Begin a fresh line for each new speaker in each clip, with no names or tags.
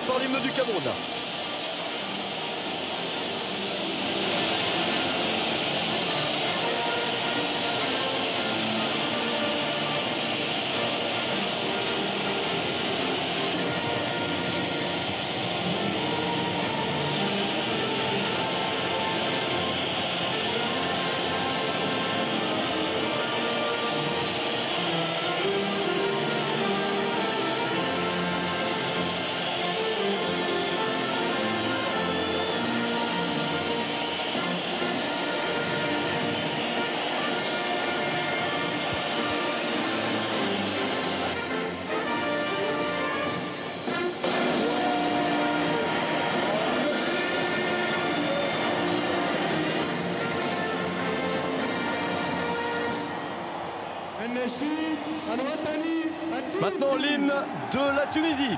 par l'hymne du Cameroun. Maintenant l'hymne de la Tunisie.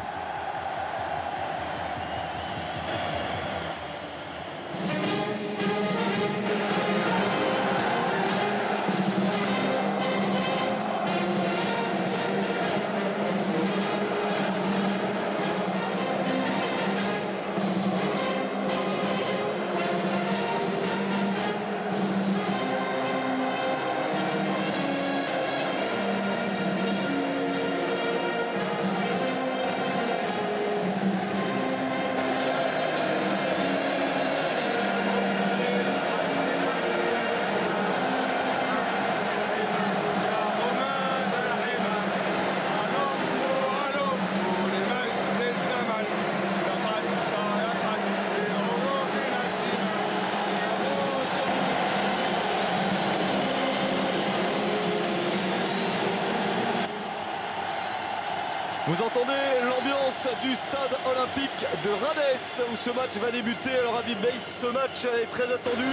Vous entendez l'ambiance du stade olympique de Rades où ce match va débuter. Alors Habib Beye, ce match est très attendu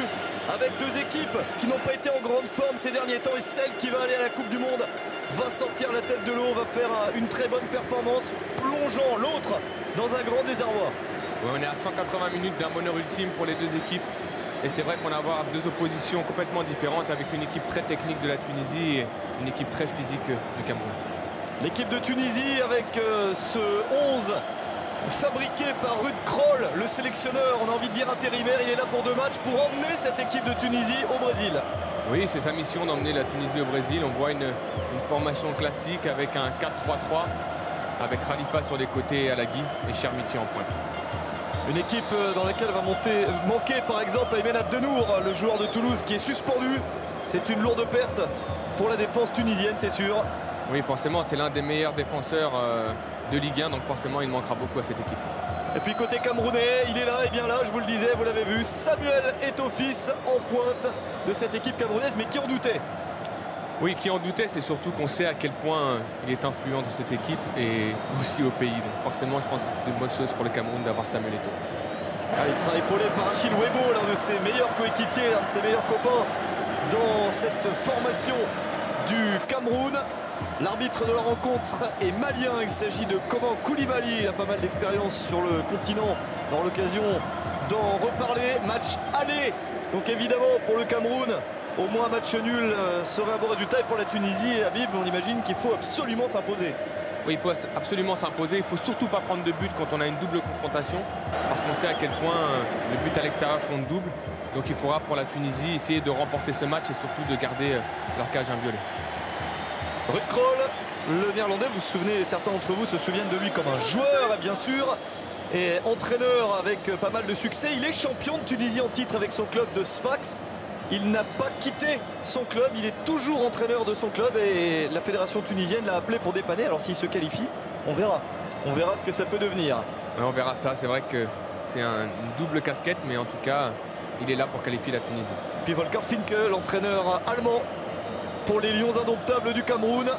avec deux équipes qui n'ont pas été en grande forme ces derniers temps et celle qui va aller à la Coupe du Monde va sortir la tête de l'eau, va faire une très bonne performance, plongeant l'autre dans un grand désarroi.
Ouais, on est à 180 minutes d'un bonheur ultime pour les deux équipes et c'est vrai qu'on va avoir deux oppositions complètement différentes avec une équipe très technique de la Tunisie et une équipe très physique du Cameroun.
L'équipe de Tunisie avec ce 11 fabriqué par Ruud Krol, le sélectionneur, on a envie de dire intérimaire. Il est là pour 2 matchs pour emmener cette équipe de Tunisie au Brésil.
Oui, c'est sa mission d'emmener la Tunisie au Brésil. On voit une formation classique avec un 4-3-3 avec Khalifa sur les côtés et Alagui et Chermiti en pointe.
Une équipe dans laquelle va manquer par exemple Aymen Abdenour, le joueur de Toulouse qui est suspendu. C'est une lourde perte pour la défense tunisienne, c'est sûr.
Oui, forcément, c'est l'un des meilleurs défenseurs de Ligue 1, donc forcément, il manquera beaucoup à cette équipe.
Et puis côté camerounais, il est là, et bien là, je vous le disais, vous l'avez vu, Samuel Eto'o-Fils en pointe de cette équipe camerounaise, mais qui en doutait?
Oui, qui en doutait, c'est surtout qu'on sait à quel point il est influent dans cette équipe et aussi au pays. Donc forcément, je pense que c'est une bonne chose pour le Cameroun d'avoir Samuel Eto'o.
Il sera épaulé par Achille Webo, l'un de ses meilleurs coéquipiers, l'un de ses meilleurs copains dans cette formation du Cameroun. L'arbitre de la rencontre est malien, il s'agit de Koman Koulibaly, il a pas mal d'expérience sur le continent, on aura l'occasion d'en reparler. Match aller, donc évidemment pour le Cameroun, au moins un match nul serait un bon résultat. Et pour la Tunisie, et Habib, on imagine qu'il faut absolument s'imposer.
Oui, il faut absolument s'imposer, il ne faut surtout pas prendre de but quand on a une double confrontation, parce qu'on sait à quel point le but à l'extérieur compte double. Donc il faudra pour la Tunisie essayer de remporter ce match et surtout de garder leur cage inviolée.
Ruud Krol, le néerlandais, vous vous souvenez, certains d'entre vous se souviennent de lui comme un joueur, bien sûr, et entraîneur avec pas mal de succès. Il est champion de Tunisie en titre avec son club de Sfax. Il n'a pas quitté son club, il est toujours entraîneur de son club et la fédération tunisienne l'a appelé pour dépanner. Alors s'il se qualifie, on verra. On verra ce que ça peut devenir.
Ouais, on verra ça, c'est vrai que c'est une double casquette, mais en tout cas, il est là pour qualifier la Tunisie.
Puis Volker Finke, l'entraîneur allemand pour les Lions indomptables du Cameroun.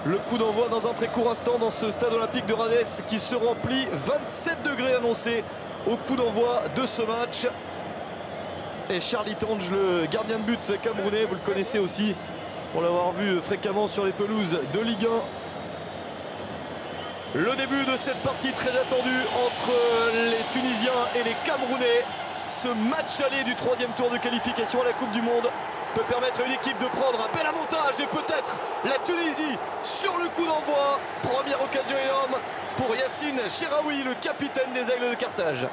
Le coup d'envoi dans un très court instant dans ce stade olympique de Rades qui se remplit. 27 degrés annoncés au coup d'envoi de ce match. Et Charlie Tange, le gardien de but camerounais, vous le connaissez aussi pour l'avoir vu fréquemment sur les pelouses de Ligue 1. Le début de cette partie très attendue entre les Tunisiens et les Camerounais. Ce match aller du 3e tour de qualification à la Coupe du Monde peut permettre à une équipe de prendre un bel avantage et peut-être la Tunisie sur le coup d'envoi. Première occasion énorme pour Yassine Chiraoui, le capitaine des Aigles de Carthage.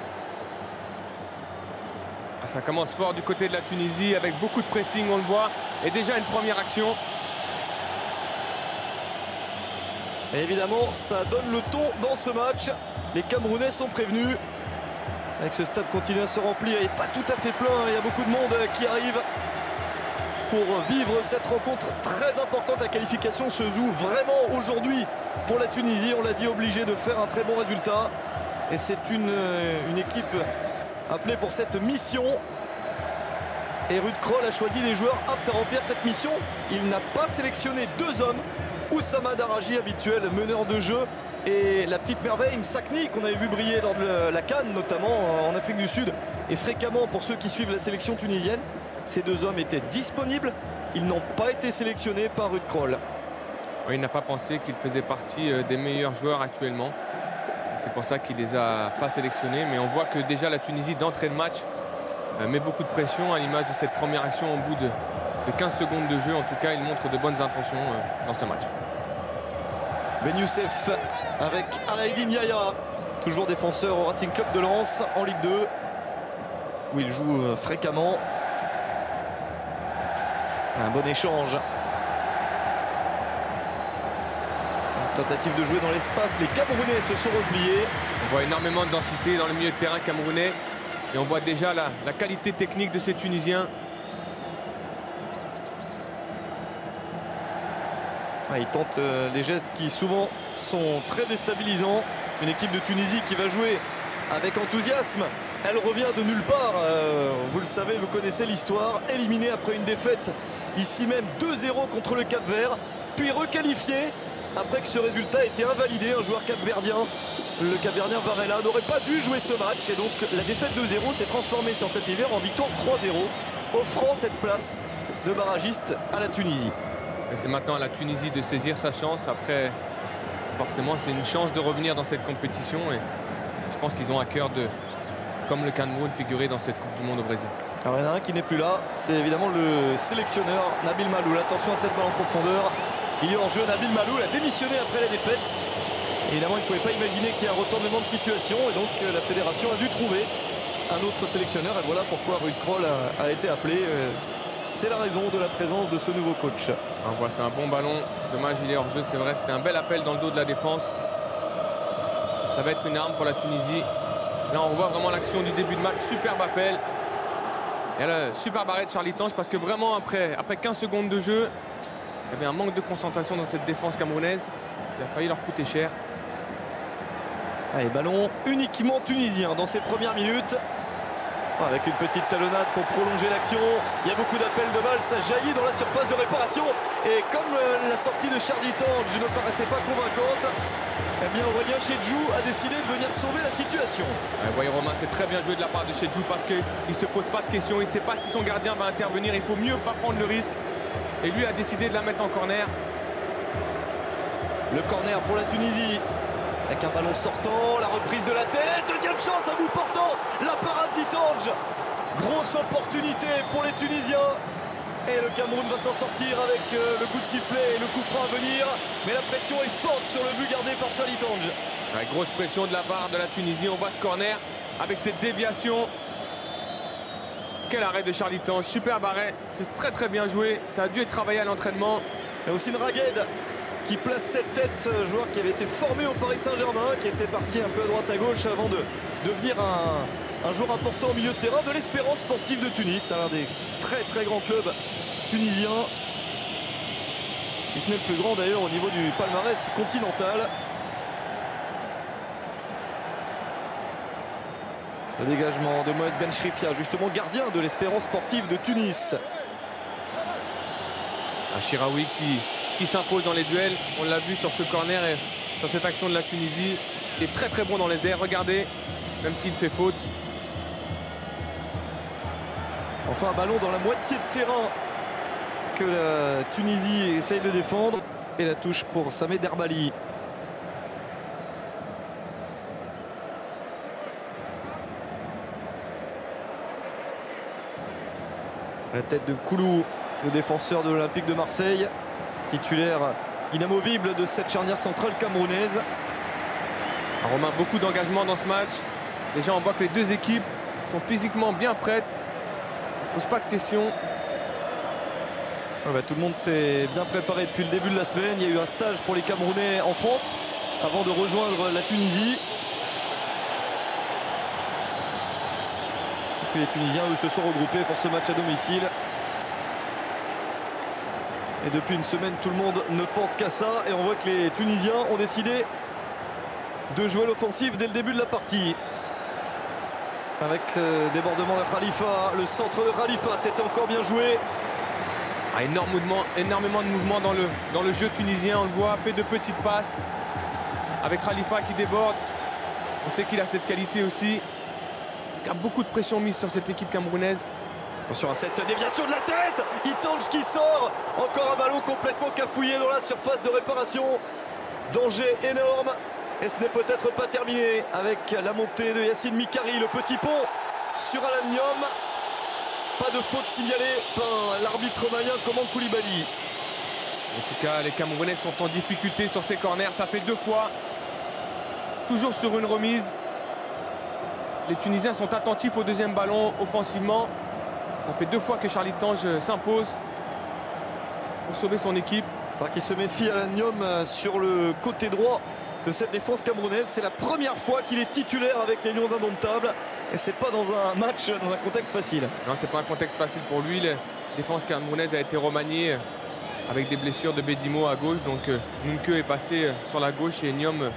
Ça commence fort du côté de la Tunisie avec beaucoup de pressing, on le voit. Et déjà une première action.
Et évidemment, ça donne le ton dans ce match. Les Camerounais sont prévenus. Avec ce stade continue à se remplir, il n'est pas tout à fait plein. Il y a beaucoup de monde qui arrive pour vivre cette rencontre très importante. La qualification se joue vraiment aujourd'hui pour la Tunisie. On l'a dit, obligé de faire un très bon résultat. Et c'est une équipe appelée pour cette mission. Et Ruud Krol a choisi des joueurs aptes à remplir cette mission. Il n'a pas sélectionné deux hommes. Oussama Daraji, habituel meneur de jeu, et la petite merveille Msakni, qu'on avait vu briller lors de la CAN, notamment en Afrique du Sud, et fréquemment pour ceux qui suivent la sélection tunisienne. Ces deux hommes étaient disponibles. Ils n'ont pas été sélectionnés par Ruud Krol.
Oui, il n'a pas pensé qu'il faisait partie des meilleurs joueurs actuellement. C'est pour ça qu'il ne les a pas sélectionnés. Mais on voit que déjà la Tunisie, d'entrée de match, met beaucoup de pression à l'image de cette première action au bout de 15 secondes de jeu. En tout cas, il montre de bonnes intentions dans ce match.
Ben Youssef avec Alaïdine Yaya, toujours défenseur au Racing Club de Lens en Ligue 2, où il joue fréquemment. Un bon échange. Tentative de jouer dans l'espace, les Camerounais se sont repliés.
On voit énormément de densité dans le milieu de terrain camerounais. Et on voit déjà la qualité technique de ces Tunisiens.
Il tente des gestes qui souvent sont très déstabilisants. Une équipe de Tunisie qui va jouer avec enthousiasme. Elle revient de nulle part. Vous le savez, vous connaissez l'histoire. Éliminée après une défaite ici même 2-0 contre le Cap-Vert. Puis requalifiée après que ce résultat ait été invalidé. Un joueur capverdien, le Capverdien Varela, n'aurait pas dû jouer ce match. Et donc la défaite 2-0 s'est transformée sur tapis vert en victoire 3-0, offrant cette place de barragiste à la Tunisie.
Et c'est maintenant à la Tunisie de saisir sa chance. Après, forcément, c'est une chance de revenir dans cette compétition. Et je pense qu'ils ont à cœur de, comme le Cameroun, figurer dans cette Coupe du Monde au Brésil.
Alors il y en a un qui n'est plus là, c'est évidemment le sélectionneur Nabil Maloul. Attention à cette balle en profondeur. Il y a hors-jeu. Nabil Maloul a démissionné après la défaite. Évidemment, il ne pouvait pas imaginer qu'il y ait un retournement de situation. Et donc la fédération a dû trouver un autre sélectionneur. Et voilà pourquoi Ruud Krol a été appelé. C'est la raison de la présence de ce nouveau coach.
On voit, c'est un bon ballon. Dommage, il est hors jeu, c'est vrai. C'était un bel appel dans le dos de la défense. Ça va être une arme pour la Tunisie. Là, on voit vraiment l'action du début de match. Superbe appel. Et là, superbe arrêt de Charlie Tange, parce que vraiment, après 15 secondes de jeu, il y avait un manque de concentration dans cette défense camerounaise qui a failli leur coûter cher.
Allez, ballon uniquement tunisien dans ces premières minutes. Avec une petite talonnade pour prolonger l'action. Il y a beaucoup d'appels de balles, ça jaillit dans la surface de réparation. Et comme la sortie de Charlie Tange ne paraissait pas convaincante, eh bien Aurélien Chedjou a décidé de venir sauver la situation.
Vous voyez, Romain, c'est très bien joué de la part de Chedjou, parce qu'il ne se pose pas de questions. Il ne sait pas si son gardien va intervenir. Il faut mieux pas prendre le risque. Et lui a décidé de la mettre en corner.
Le corner pour la Tunisie. Avec un ballon sortant, la reprise de la tête, deuxième chance à bout portant, la parade d'Itange. Grosse opportunité pour les Tunisiens. Et le Cameroun va s'en sortir avec le coup de sifflet et le coup franc à venir. Mais la pression est forte sur le but gardé par Charlie Tange.
Ouais, grosse pression de la part de la Tunisie. On voit ce corner avec cette déviation. Quel arrêt de Charlie Tange, superbe arrêt. C'est très très bien joué. Ça a dû être travaillé à l'entraînement.
Il y a aussi une Ragued qui place cette tête, joueur qui avait été formé au Paris Saint-Germain, qui était parti un peu à droite à gauche avant de devenir un joueur important au milieu de terrain de l'Espérance sportive de Tunis, l'un des très très grands clubs tunisiens, si ce n'est le plus grand d'ailleurs au niveau du palmarès continental. Le dégagement de Moez Benchrifia, justement gardien de l'Espérance sportive de Tunis.
Chiraoui qui s'impose dans les duels. On l'a vu sur ce corner et sur cette action de la Tunisie. Il est très très bon dans les airs. Regardez, même s'il fait faute.
Enfin, un ballon dans la moitié de terrain que la Tunisie essaye de défendre. Et la touche pour Sameh Derbali. La tête de Koulou. le défenseur de l'Olympique de Marseille, titulaire inamovible de cette charnière centrale camerounaise.
Romain, beaucoup d'engagement dans ce match. Déjà, on voit que les deux équipes sont physiquement bien prêtes. On ne pose pas de questions.
Tout le monde s'est bien préparé depuis le début de la semaine. Il y a eu un stage pour les Camerounais en France avant de rejoindre la Tunisie. Et puis les Tunisiens, eux, se sont regroupés pour ce match à domicile. Et depuis une semaine, tout le monde ne pense qu'à ça. Et on voit que les Tunisiens ont décidé de jouer l'offensive dès le début de la partie. Avec débordement de Khalifa, le centre de Khalifa, c'était encore bien joué.
Énormément de mouvements dans le jeu tunisien, on le voit, fait de petites passes avec Khalifa qui déborde. On sait qu'il a cette qualité aussi. Il y a beaucoup de pression mise sur cette équipe camerounaise.
Attention à cette déviation de la tête. Itange qui sort. Encore un ballon complètement cafouillé dans la surface de réparation. Danger énorme. Et ce n'est peut-être pas terminé avec la montée de Yacine Mikari, le petit pont sur Alan Niom. Pas de faute signalée par l'arbitre malien Koman Koulibaly.
En tout cas, les Camerounais sont en difficulté sur ces corners. Ça fait 2 fois. Toujours sur une remise. Les Tunisiens sont attentifs au deuxième ballon offensivement. Ça fait 2 fois que Charlie Tange s'impose pour sauver son équipe.
Il faudra qu'il se méfie Alan Niom sur le côté droit de cette défense camerounaise. C'est la première fois qu'il est titulaire avec les Lions indomptables. Et c'est pas dans un match, dans un contexte facile.
Non, c'est pas un contexte facile pour lui. La défense camerounaise a été remaniée avec des blessures de Bedimo à gauche. Donc Nunke est passé sur la gauche et Niom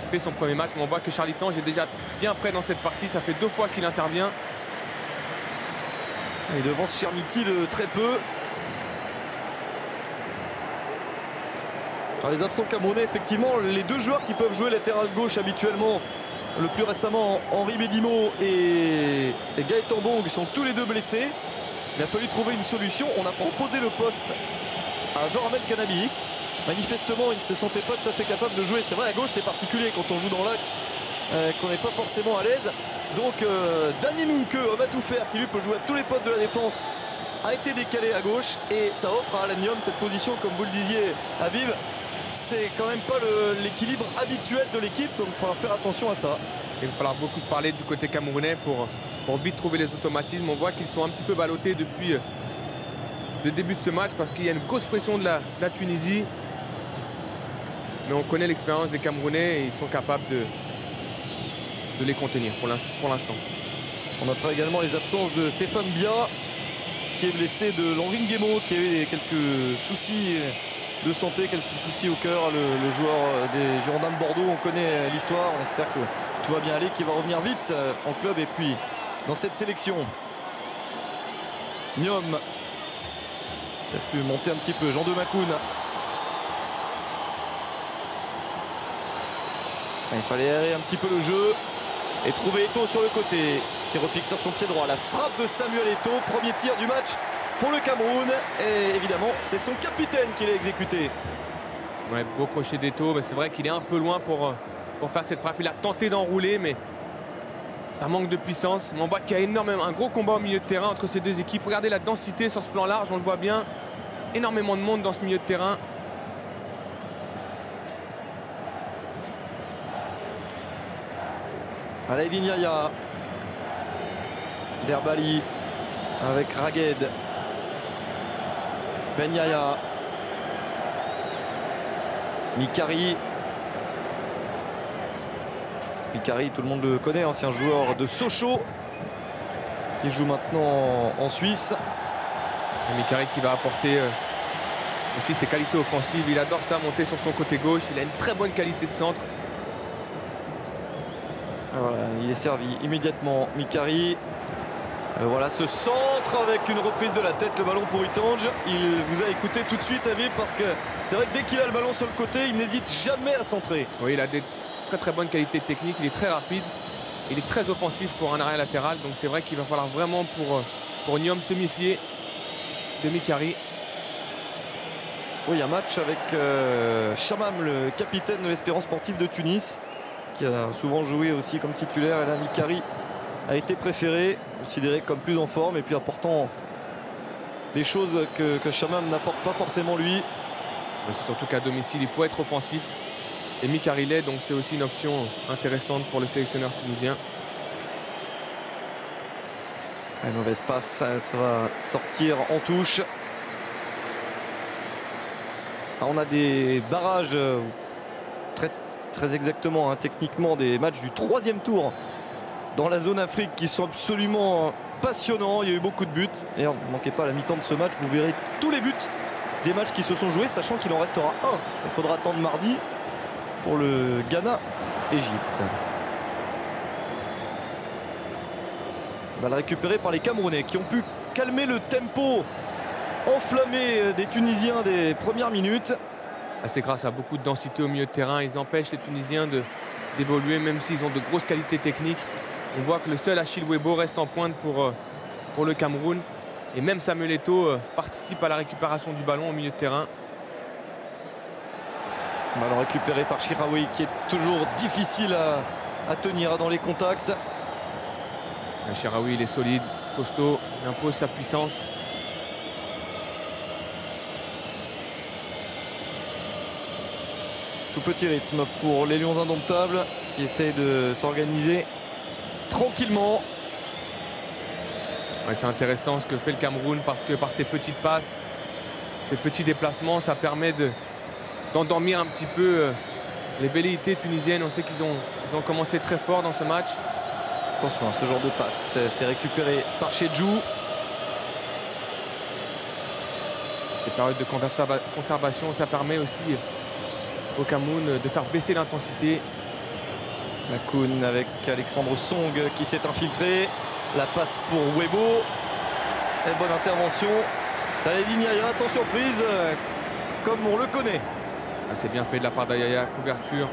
qui fait son premier match. Mais on voit que Charlie Tange est déjà bien prêt dans cette partie. Ça fait 2 fois qu'il intervient.
Il devance Chermiti de très peu. Alors les absents camerounais, effectivement, les 2 joueurs qui peuvent jouer latéral gauche habituellement, le plus récemment Henri Bedimo et Gaëtan Bong, sont tous les 2 blessés. Il a fallu trouver une solution. On a proposé le poste à Jean-Ramel Canabic. Manifestement, il ne se sentait pas tout à fait capable de jouer. C'est vrai, à gauche, c'est particulier quand on joue dans l'axe, qu'on n'est pas forcément à l'aise. Donc, Danny Nunke, homme à tout faire, qui lui peut jouer à tous les postes de la défense, a été décalé à gauche. Et ça offre à Alan Niom cette position, comme vous le disiez, Habib. C'est quand même pas l'équilibre habituel de l'équipe, donc il faudra faire attention à ça.
Il va falloir beaucoup se parler du côté camerounais pour vite trouver les automatismes. On voit qu'ils sont un petit peu ballottés depuis le début de ce match parce qu'il y a une grosse pression de la Tunisie. Mais on connaît l'expérience des Camerounais et ils sont capables de les contenir pour l'instant.
On notera également les absences de Stéphane Bia, qui est blessé, de Landry Nguemo, qui a eu quelques soucis de santé, quelques soucis au cœur, le joueur des Girondins de Bordeaux. On connaît l'histoire, on espère que tout va bien aller, qu'il va revenir vite en club et puis dans cette sélection. Niom qui a pu monter un petit peu, Jean de Macoun. Il fallait aérer un petit peu le jeu et trouver Eto'o sur le côté, qui repique sur son pied droit. La frappe de Samuel Eto'o, premier tir du match pour le Cameroun, et évidemment c'est son capitaine qui l'a exécuté.
Ouais, beau crochet d'Eto'o, mais c'est vrai qu'il est un peu loin pour faire cette frappe. Il a tenté d'enrouler, mais ça manque de puissance. Mais on voit qu'il y a énormément, un gros combat au milieu de terrain entre ces 2 équipes. Regardez la densité sur ce plan large, on le voit bien. Énormément de monde dans ce milieu de terrain.
Alaïdine Yaya, Derbali avec Ragued, Ben Yaya, Mikari. Mikari, tout le monde le connaît, ancien joueur de Sochaux, qui joue maintenant en Suisse.
Et Mikari qui va apporter aussi ses qualités offensives. Il adore ça, monter sur son côté gauche. Il a une très bonne qualité de centre.
Voilà, il est servi immédiatement, Mikari. Voilà ce centre avec une reprise de la tête, le ballon pour Itange. Il vous a écouté tout de suite, Habib, parce que c'est vrai que dès qu'il a le ballon sur le côté, il n'hésite jamais à centrer.
Oui, il a des très bonnes qualités techniques, il est très rapide, il est très offensif pour un arrière latéral, donc c'est vrai qu'il va falloir vraiment pour Niom se méfier de Mikari.
Oui, un match avec Chamam, le capitaine de l'Espérance sportive de Tunis, qui a souvent joué aussi comme titulaire. Et là, Mikari a été préféré, considéré comme plus en forme et puis apportant des choses que Chamam n'apporte pas forcément lui.
C'est surtout qu'à domicile, il faut être offensif. Et Mikarilé, donc c'est aussi une option intéressante pour le sélectionneur tunisien.
Une mauvaise passe, ça va sortir en touche. On a des barrages très exactement, hein, techniquement, des matchs du 3e tour dans la zone Afrique qui sont absolument passionnants. Il y a eu beaucoup de buts et ne manquez pas à la mi-temps de ce match, vous verrez tous les buts des matchs qui se sont joués, sachant qu'il en restera un. Il faudra attendre mardi pour le Ghana-Égypte. Balle récupérée par les Camerounais qui ont pu calmer le tempo enflammé des Tunisiens des premières minutes.
C'est grâce à beaucoup de densité au milieu de terrain. Ils empêchent les Tunisiens d'évoluer, même s'ils ont de grosses qualités techniques. On voit que le seul Achille Webo reste en pointe pour le Cameroun. Et même Samuel Eto'o participe à la récupération du ballon au milieu de terrain.
Ballon récupéré par Chiraoui qui est toujours difficile à tenir dans les contacts.
Chiraoui, il est solide, costaud, il impose sa puissance.
Tout petit rythme pour les Lions indomptables qui essaient de s'organiser tranquillement.
Ouais, c'est intéressant ce que fait le Cameroun parce que par ses petites passes, ses petits déplacements, ça permet d'endormir un petit peu les velléités tunisiennes. On sait qu'ils ont commencé très fort dans ce match.
Attention à ce genre de passe, c'est récupéré par Chedjou.
Ces périodes de conservation, ça permet aussi au Cameroun de faire baisser l'intensité.
Makoun avec Alexandre Song qui s'est infiltré. La passe pour Webo. Et bonne intervention. Taledine Yaya sans surprise, comme on le connaît.
C'est bien fait de la part d'Ayaya, couverture.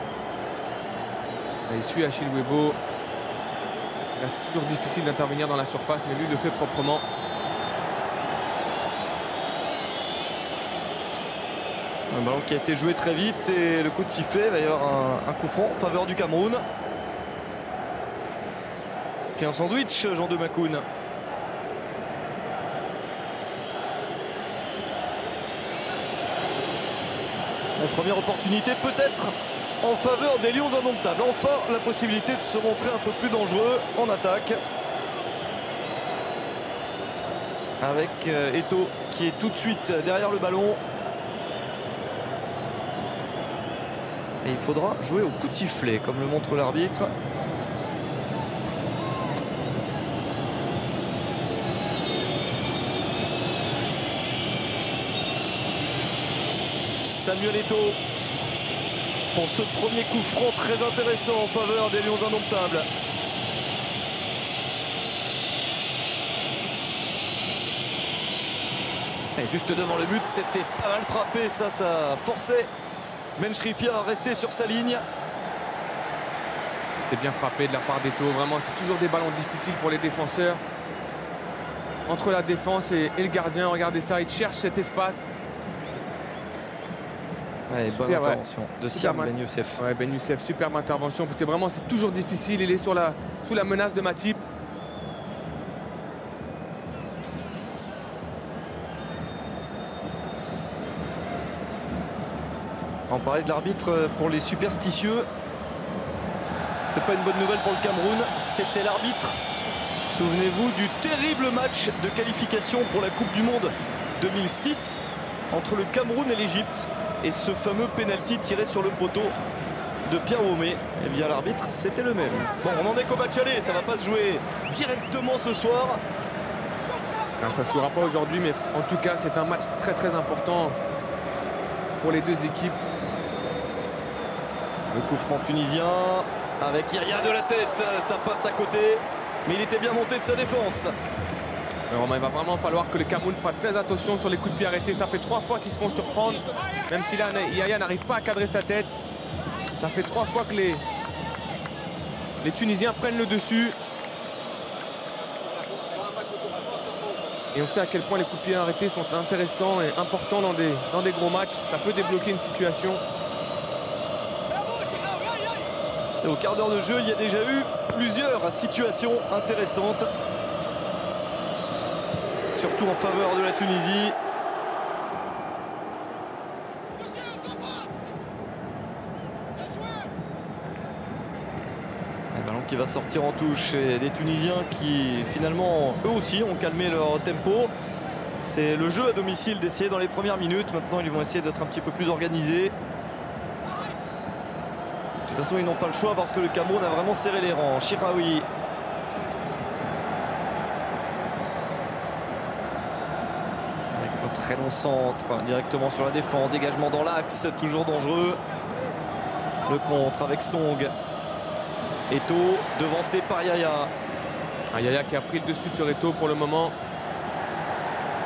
Il suit Achille Webo. C'est toujours difficile d'intervenir dans la surface, mais lui le fait proprement.
Un ballon qui a été joué très vite et le coup de sifflet, il va y avoir un coup franc en faveur du Cameroun. Qui est un sandwich, Jean de Makoun. La première opportunité peut-être en faveur des Lions indomptables. Enfin, la possibilité de se montrer un peu plus dangereux en attaque. Avec Eto'o qui est tout de suite derrière le ballon. Et il faudra jouer au coup de sifflet, comme le montre l'arbitre. Samuel Eto'o pour ce premier coup franc très intéressant en faveur des Lions indomptables. Et juste devant le but, c'était pas mal frappé, ça forçait Bencherifia à rester sur sa ligne.
C'est bien frappé de la part d'Eto'o. Vraiment, c'est toujours des ballons difficiles pour les défenseurs. Entre la défense et le gardien, regardez ça, il cherche cet espace.
Allez, bonne intervention de Siam Ben Youssef.
Ouais, Ben Youssef, superbe intervention. Parce que vraiment, c'est toujours difficile. Il est sous la menace de Matip.
On parlait de l'arbitre pour les superstitieux. C'est pas une bonne nouvelle pour le Cameroun. C'était l'arbitre. Souvenez-vous du terrible match de qualification pour la Coupe du Monde 2006 entre le Cameroun et l'Égypte. Et ce fameux penalty tiré sur le poteau de Pierre Womé. Eh bien l'arbitre, c'était le même. Bon, on en est qu'au match aller. Ça va pas se jouer directement ce soir.
Ça ne se jouera pas aujourd'hui, mais en tout cas, c'est un match très très important pour les deux équipes.
Le coup franc tunisien avec Yaya de la tête, ça passe à côté, mais il était bien monté de sa défense.
Romain, il va vraiment falloir que le Cameroun fasse très attention sur les coups de pied arrêtés. Ça fait 3 fois qu'ils se font surprendre, même si là Yaya n'arrive pas à cadrer sa tête. Ça fait 3 fois que les Tunisiens prennent le dessus. Et on sait à quel point les coups de pied arrêtés sont intéressants et importants dans des gros matchs. Ça peut débloquer une situation.
Et au quart d'heure de jeu, il y a déjà eu plusieurs situations intéressantes. surtout en faveur de la Tunisie. Un ballon qui va sortir en touche et des Tunisiens qui finalement eux aussi ont calmé leur tempo. C'est le jeu à domicile d'essayer dans les premières minutes. Maintenant ils vont essayer d'être un petit peu plus organisés. De toute façon ils n'ont pas le choix parce que le Cameroun a vraiment serré les rangs. Chiraoui. Avec un très long centre directement sur la défense. Dégagement dans l'axe, toujours dangereux. Le contre avec Song. Eto'o devancé par Yaya.
Yaya qui a pris le dessus sur Eto'o pour le moment.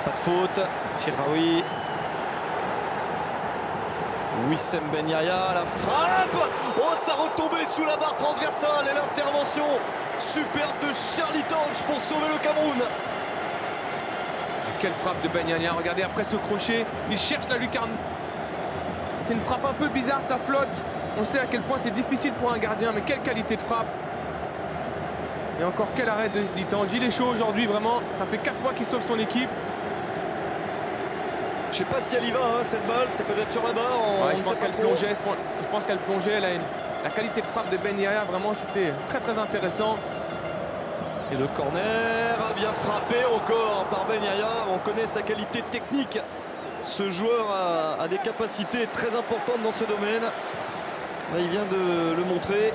Pas de faute. Chiraoui. Wissem Ben Yaya, la frappe. Oh, ça retombait sous la barre transversale et l'intervention superbe de Charlie Tange pour sauver le Cameroun.
Quelle frappe de Ben Yaya. Regardez, après ce crochet, il cherche la lucarne. C'est une frappe un peu bizarre, ça flotte. On sait à quel point c'est difficile pour un gardien, mais quelle qualité de frappe. Et encore quel arrêt de Tange. Il est chaud aujourd'hui, vraiment. Ça fait 4 fois qu'il sauve son équipe.
Je sais pas si elle y va, hein, cette balle. C'est peut-être sur la barre.
Ouais, je pense qu'elle plongeait. Je pense qu'elle plongeait. La qualité de frappe de Ben Yaya, vraiment, c'était très très intéressant.
Et le corner a bien frappé encore par Ben Yaya. On connaît sa qualité technique. Ce joueur a des capacités très importantes dans ce domaine. Là, il vient de le montrer.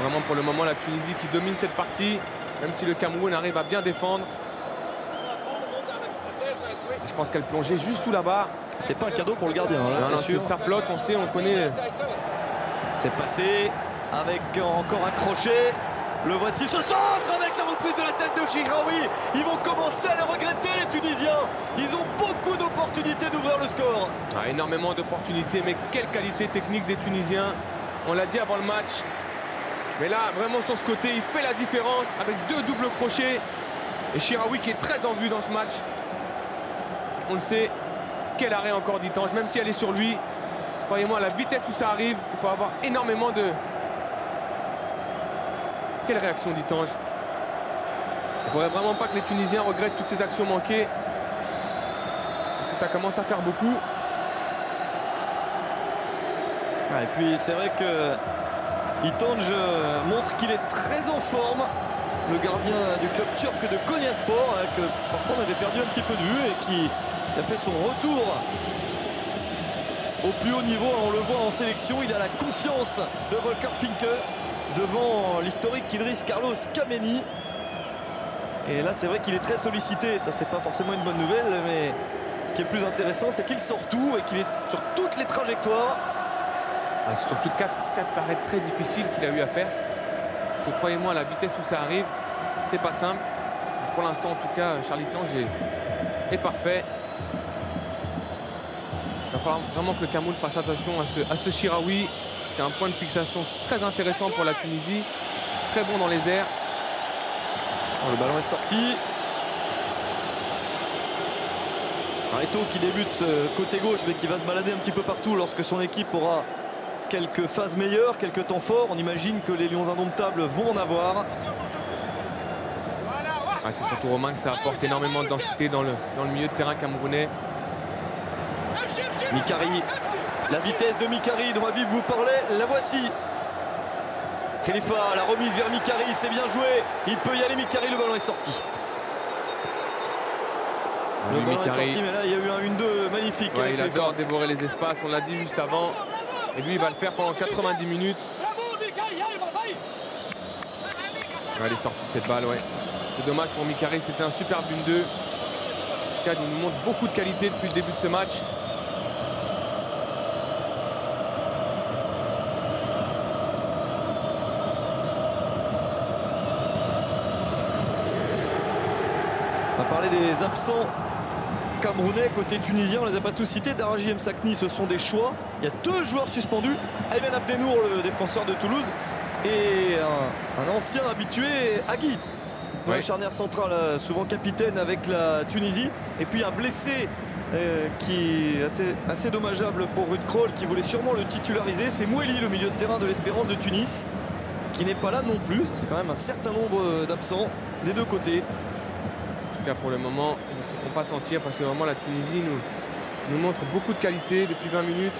Vraiment, pour le moment, la Tunisie qui domine cette partie, même si le Cameroun arrive à bien défendre. Je pense qu'elle plongeait juste sous la barre.
C'est pas un cadeau pour le gardien, là, c'est sûr.
Ça flotte, on sait, on connaît.
C'est passé avec encore un crochet. Le voici, ce centre avec la reprise de la tête de Chiraoui. Ils vont commencer à le regretter, les Tunisiens. Ils ont beaucoup d'opportunités d'ouvrir le score.
Énormément d'opportunités, mais quelle qualité technique des Tunisiens. On l'a dit avant le match. Mais là, vraiment sur ce côté, il fait la différence avec 2 doubles crochets. Et Chiraoui qui est très en vue dans ce match. On le sait. Quel arrêt encore d'Itange, même si elle est sur lui. Croyez-moi, à la vitesse où ça arrive, il faut avoir énormément de... Quelle réaction d'Itange. Il ne faudrait vraiment pas que les Tunisiens regrettent toutes ces actions manquées. Parce que ça commence à faire beaucoup.
Et puis c'est vrai que Itange montre qu'il est très en forme. Le gardien du club turc de Konyaspor, que parfois on avait perdu un petit peu de vue et qui a fait son retour au plus haut niveau. On le voit en sélection, il a la confiance de Volker Finke devant l'historique Idriss Carlos Kameni. Et là c'est vrai qu'il est très sollicité. Ça c'est pas forcément une bonne nouvelle, mais ce qui est plus intéressant c'est qu'il sort tout et qu'il est sur toutes les trajectoires.
Surtout 4 arrêts très difficiles qu'il a eu à faire. Croyez-moi, la vitesse où ça arrive, c'est pas simple. Pour l'instant, en tout cas, Charlie Tange est parfait. Il va falloir vraiment que le Cameroun fasse attention à ce Chiraoui. C'est un point de fixation très intéressant pour la Tunisie. Très bon dans les airs.
Le ballon est sorti. Eto'o qui débute côté gauche, mais qui va se balader un petit peu partout lorsque son équipe aura quelques phases meilleures, quelques temps forts. On imagine que les Lions indomptables vont en avoir.
C'est surtout Romain que ça apporte énormément de densité dans le milieu de terrain camerounais.
Mikari, la vitesse de Mikari dont Habib vous parlait, la voici. Khalifa, la remise vers Mikari, c'est bien joué. Il peut y aller Mikari, le ballon est sorti. Le ballon est sorti, mais là il y a eu un 1-2 magnifique.
Ouais, il adore dévorer les espaces, on l'a dit juste avant. Et lui, il va le faire pendant 90 minutes. Elle est sortie cette balle, ouais. C'est dommage pour Mikari, c'était un superbe 1-2. Il nous montre beaucoup de qualité depuis le début de ce match.
On va parler des absents camerounais côté tunisien, on ne les a pas tous cités. Daraji Msakni, ce sont des choix. Il y a 2 joueurs suspendus. Ayman Abdenour, le défenseur de Toulouse, et un ancien habitué, Agui, ouais. Charnière centrale, souvent capitaine avec la Tunisie. Et puis un blessé qui est assez dommageable pour Ruud Krol, qui voulait sûrement le titulariser. C'est Moueli, le milieu de terrain de l'Espérance de Tunis. qui n'est pas là non plus. Ça fait quand même un certain nombre d'absents des deux côtés.
En tout cas, pour le moment, ils ne se font pas sentir parce que vraiment la Tunisie nous montre beaucoup de qualité depuis 20 minutes.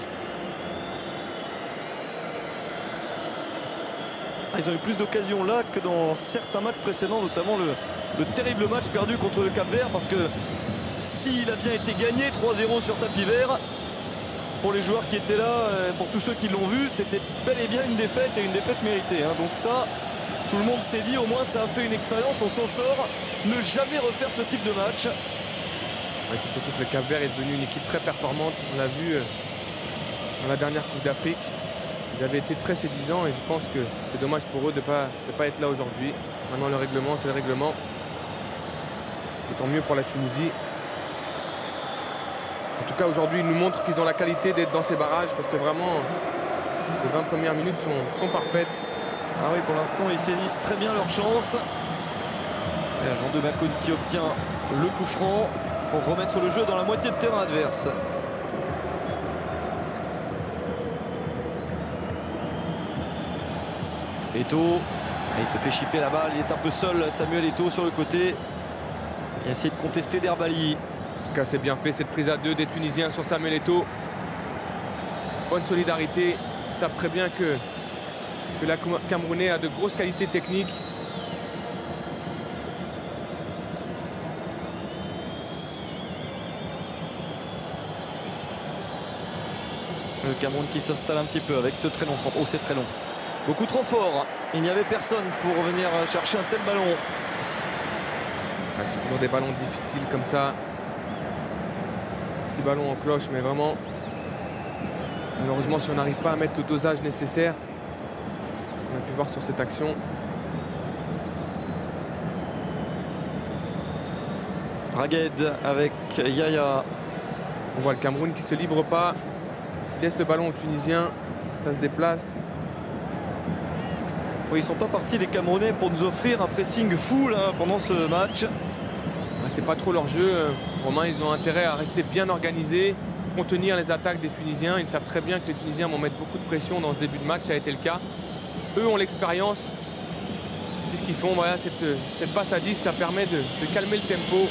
Ils ont eu plus d'occasions là que dans certains matchs précédents, notamment le terrible match perdu contre le Cap-Vert, parce que s'il a bien été gagné 3-0 sur tapis vert, pour les joueurs qui étaient là, pour tous ceux qui l'ont vu, c'était bel et bien une défaite et une défaite méritée. Donc ça, tout le monde s'est dit, au moins ça a fait une expérience, on s'en sort, ne jamais refaire ce type de match.
Ouais, c'est surtout que le Cap-Vert est devenu une équipe très performante. On l'a vu dans la dernière Coupe d'Afrique. Ils avaient été très séduisants et je pense que c'est dommage pour eux de ne pas être là aujourd'hui. Maintenant, le règlement, c'est le règlement. Et tant mieux pour la Tunisie. En tout cas, aujourd'hui, ils nous montrent qu'ils ont la qualité d'être dans ces barrages parce que vraiment, les 20 premières minutes sont parfaites.
Ah oui, pour l'instant, ils saisissent très bien leur chance. Et Jean de Macoun qui obtient le coup franc pour remettre le jeu dans la moitié de terrain adverse. Eto'o, il se fait chipper la balle, il est un peu seul, Samuel Eto'o sur le côté. Il a essayé de contester Derbali.
En tout cas, c'est bien fait, cette prise à deux des Tunisiens sur Samuel Eto'o. Bonne solidarité, ils savent très bien que la Camerounais a de grosses qualités techniques.
Le Cameroun qui s'installe un petit peu avec ce très long centre. Oh, c'est très long. Beaucoup trop fort. Il n'y avait personne pour venir chercher un tel ballon.
C'est toujours des ballons difficiles comme ça. Petit ballon en cloche, mais vraiment, malheureusement, si on n'arrive pas à mettre le dosage nécessaire, ce qu'on a pu voir sur cette action.
Ragued avec Yaya.
On voit le Cameroun qui ne se livre pas. Il laisse le ballon aux Tunisiens. Ça se déplace.
Oui, ils ne sont pas partis les Camerounais pour nous offrir un pressing full pendant ce match.
C'est pas trop leur jeu. Romain, ils ont intérêt à rester bien organisés, contenir les attaques des Tunisiens. Ils savent très bien que les Tunisiens vont mettre beaucoup de pression dans ce début de match. Ça a été le cas. Eux ont l'expérience. C'est ce qu'ils font. Voilà, cette passe à 10, ça permet de calmer le tempo.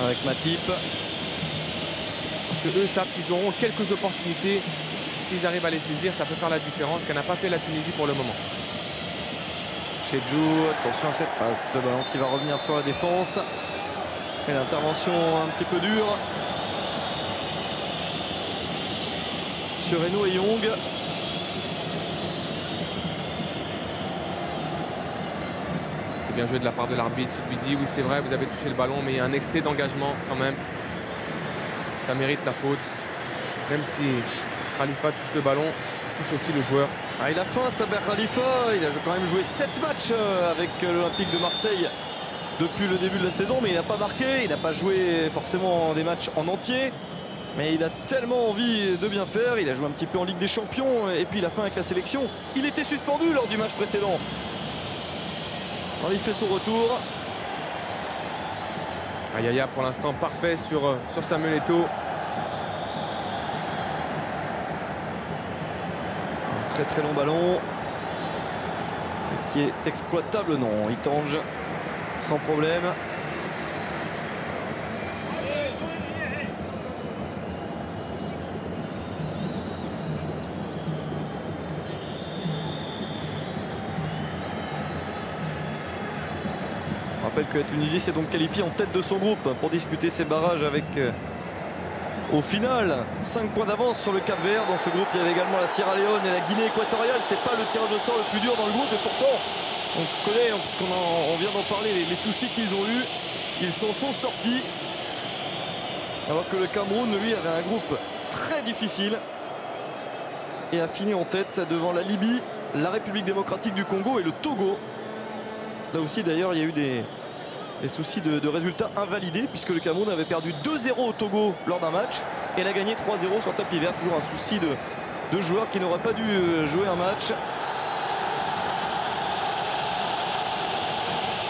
Avec Matip.
Parce que eux savent qu'ils auront quelques opportunités. S'ils arrivent à les saisir, ça peut faire la différence, qu'elle n'a pas fait la Tunisie pour le moment.
Chedjou, attention à cette passe. Le ballon qui va revenir sur la défense. Et l'intervention un petit peu dure sur Eno et Young.
C'est bien joué de la part de l'arbitre. Il lui dit, oui c'est vrai, vous avez touché le ballon, mais il y a un excès d'engagement quand même. Ça mérite la faute. Même si Khalifa touche le ballon, il touche aussi le joueur.
Ah, il a faim, Saber Khalifa. Il a quand même joué 7 matchs avec l'Olympique de Marseille depuis le début de la saison, mais il n'a pas marqué. Il n'a pas joué forcément des matchs en entier, mais il a tellement envie de bien faire. Il a joué un petit peu en Ligue des Champions et puis il a fait avec la sélection. Il était suspendu lors du match précédent. Alors, il fait son retour.
Yaya pour l'instant parfait sur Samuel Eto'o.
Très très long ballon qui est exploitable. Non, il tange sans problème. On rappelle que la Tunisie s'est donc qualifiée en tête de son groupe pour disputer ses barrages avec au final 5 points d'avance sur le Cap-Vert. Dans ce groupe, il y avait également la Sierra Leone et la Guinée équatoriale. C'était pas le tirage au sort le plus dur dans le groupe, et pourtant on connaît, puisqu'on vient d'en parler, les soucis qu'ils ont eu. Ils s'en sont sortis, alors que le Cameroun, lui, avait un groupe très difficile et a fini en tête devant la Libye, la République démocratique du Congo et le Togo. Là aussi d'ailleurs, il y a eu des soucis de résultats invalidés, puisque le Cameroun avait perdu 2-0 au Togo lors d'un match et elle a gagné 3-0 sur tapis vert. Toujours un souci de joueurs qui n'auraient pas dû jouer un match.